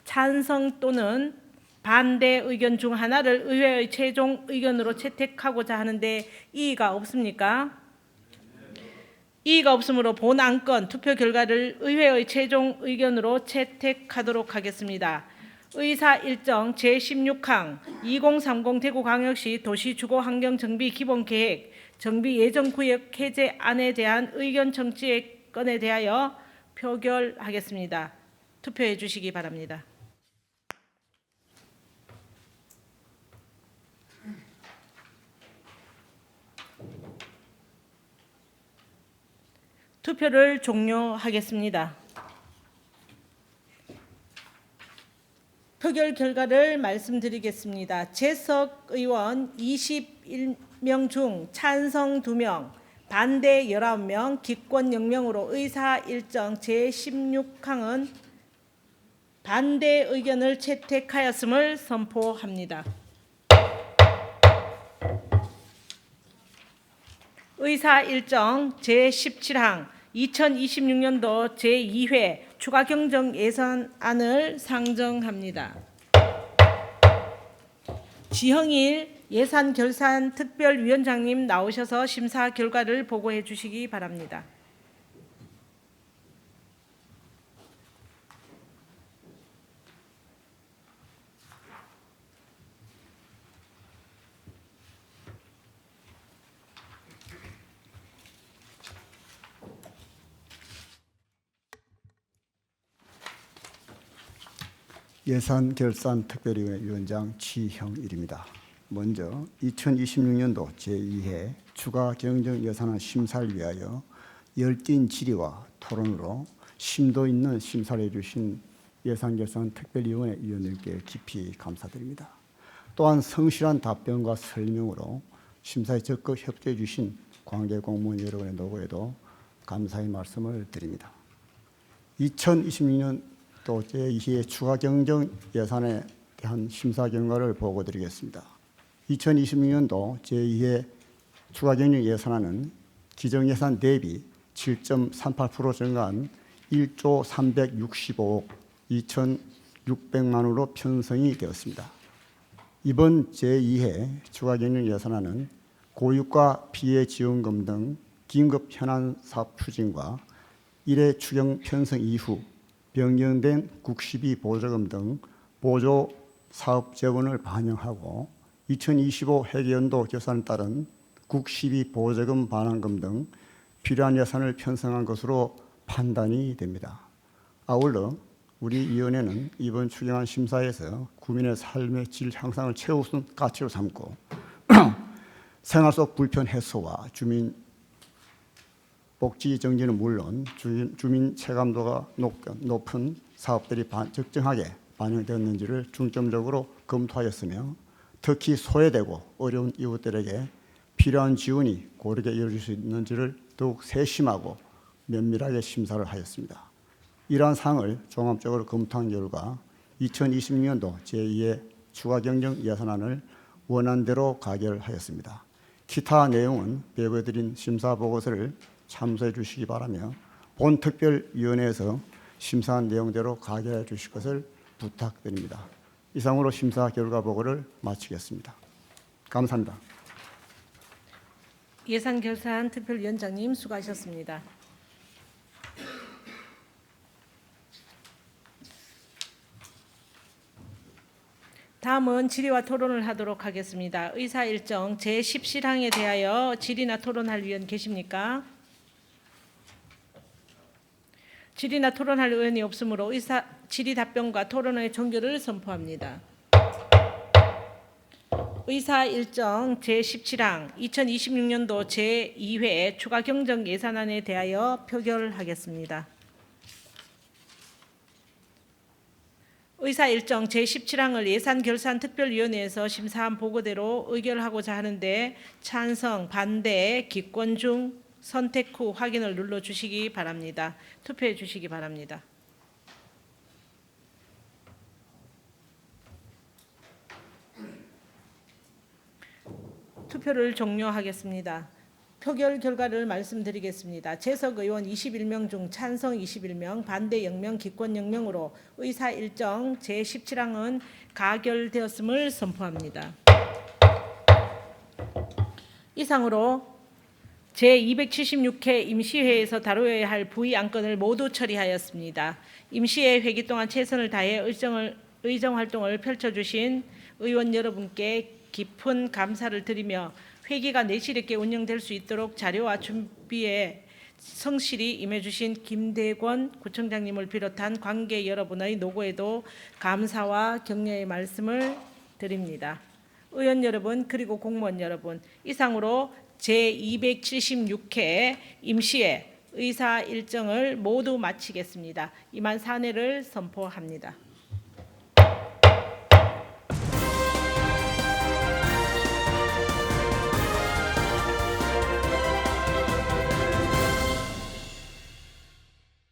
찬성 또는 반대 의견 중 하나를 의회의 최종 의견으로 채택하고자 하는데 이의가 없습니까? 이의가 없으므로 본 안건 투표 결과를 의회의 최종 의견으로 채택하도록 하겠습니다. 의사 일정 제16항 2030 대구광역시 도시주거환경정비 기본계획 정비 예정구역 해제안에 대한 의견 청취의 건에 대하여 표결하겠습니다. 투표해 주시기 바랍니다. 투표를 종료하겠습니다. 표결 결과를 말씀드리겠습니다. 재석 의원 21명 중 찬성 2명, 반대 19명, 기권 0명으로 의사 일정 제16항은 반대 의견을 채택하였음을 선포합니다. 의사 일정 제17항 2026년도 제2회 추가 경정 예산안을 상정합니다. 지형일 예산결산특별위원장님 나오셔서 심사 결과를 보고해 주시기 바랍니다. 예산결산특별위원회 위원장 지형일입니다. 먼저 2026년도 제2회 추가 경정 예산안 심사를 위하여 열띤 질의와 토론으로 심도 있는 심사를 해주신 예산결산특별위원회 위원님께 깊이 감사드립니다. 또한 성실한 답변과 설명으로 심사에 적극 협조해 주신 관계 공무원 여러분의 노고에도 감사의 말씀을 드립니다. 2026년 또 제2회 추가 경정 예산에 대한 심사 결과를 보고드리겠습니다. 2026년도 제2회 추가 경정 예산안은 기정 예산 대비 7.38% 증가한 1조 365억 2,600만 원으로 편성이 되었습니다. 이번 제2회 추가 경정 예산안은 고육과 피해 지원금 등 긴급 현안 사업 추진과 1회 추경 편성 이후 변경된 국시비 보조금 등 보조 사업 재원을 반영하고 2025 회계연도 결산에 따른 국시비 보조금 반환금 등 필요한 예산을 편성한 것으로 판단이 됩니다. 아울러 우리 위원회는 이번 추경안 심사에서 국민의 삶의 질 향상을 최우선 가치로 삼고 생활 속 불편 해소와 주민 복지 정진은 물론 주민 체감도가 높은 사업들이 적정하게 반영되었는지를 중점적으로 검토하였으며 특히 소외되고 어려운 이웃들에게 필요한 지원이 고르게 이루어질 수 있는지를 더욱 세심하고 면밀하게 심사를 하였습니다. 이러한 사항을 종합적으로 검토한 결과 2026년도 제2회 추가 경정 예산안을 원안대로 가결하였습니다. 기타 내용은 배부해드린 심사보고서를 참조해 주시기 바라며 본 특별위원회에서 심사한 내용대로 가결해 주실 것을 부탁드립니다. 이상으로 심사 결과 보고를 마치겠습니다. 감사합니다. 예산결산특별위원장님 수고하셨습니다. 다음은 질의와 토론을 하도록 하겠습니다. 의사 일정 제17항에 대하여 질의나 토론할 위원 계십니까? 질의나 토론할 의원이 없으므로 질의 답변과 토론의 종결을 선포합니다. 의사 일정 제17항 2026년도 제2회 추가 경정 예산안에 대하여 표결하겠습니다. 의사 일정 제17항을 예산결산특별위원회에서 심사한 보고대로 의결하고자 하는데 찬성, 반대, 기권 중 선택 후 확인을 눌러주시기 바랍니다. 투표해 주시기 바랍니다. 투표를 종료하겠습니다. 표결 결과를 말씀드리겠습니다. 재석 의원 21명 중 찬성 21명, 반대 0명, 기권 0명으로 의사 일정 제17항은 가결되었음을 선포합니다. 이상으로 제276회 임시회에서 다루어야 할 부의 안건을 모두 처리하였습니다. 임시회 회기 동안 최선을 다해 의정 활동을 펼쳐주신 의원 여러분께 깊은 감사를 드리며 회기가 내실 있게 운영될 수 있도록 자료와 준비에 성실히 임해주신 김대권 구청장님을 비롯한 관계 여러분의 노고에도 감사와 격려의 말씀을 드립니다. 의원 여러분 그리고 공무원 여러분, 이상으로 제276회 임시회 의사 일정을 모두 마치겠습니다. 이만 사내를 선포합니다.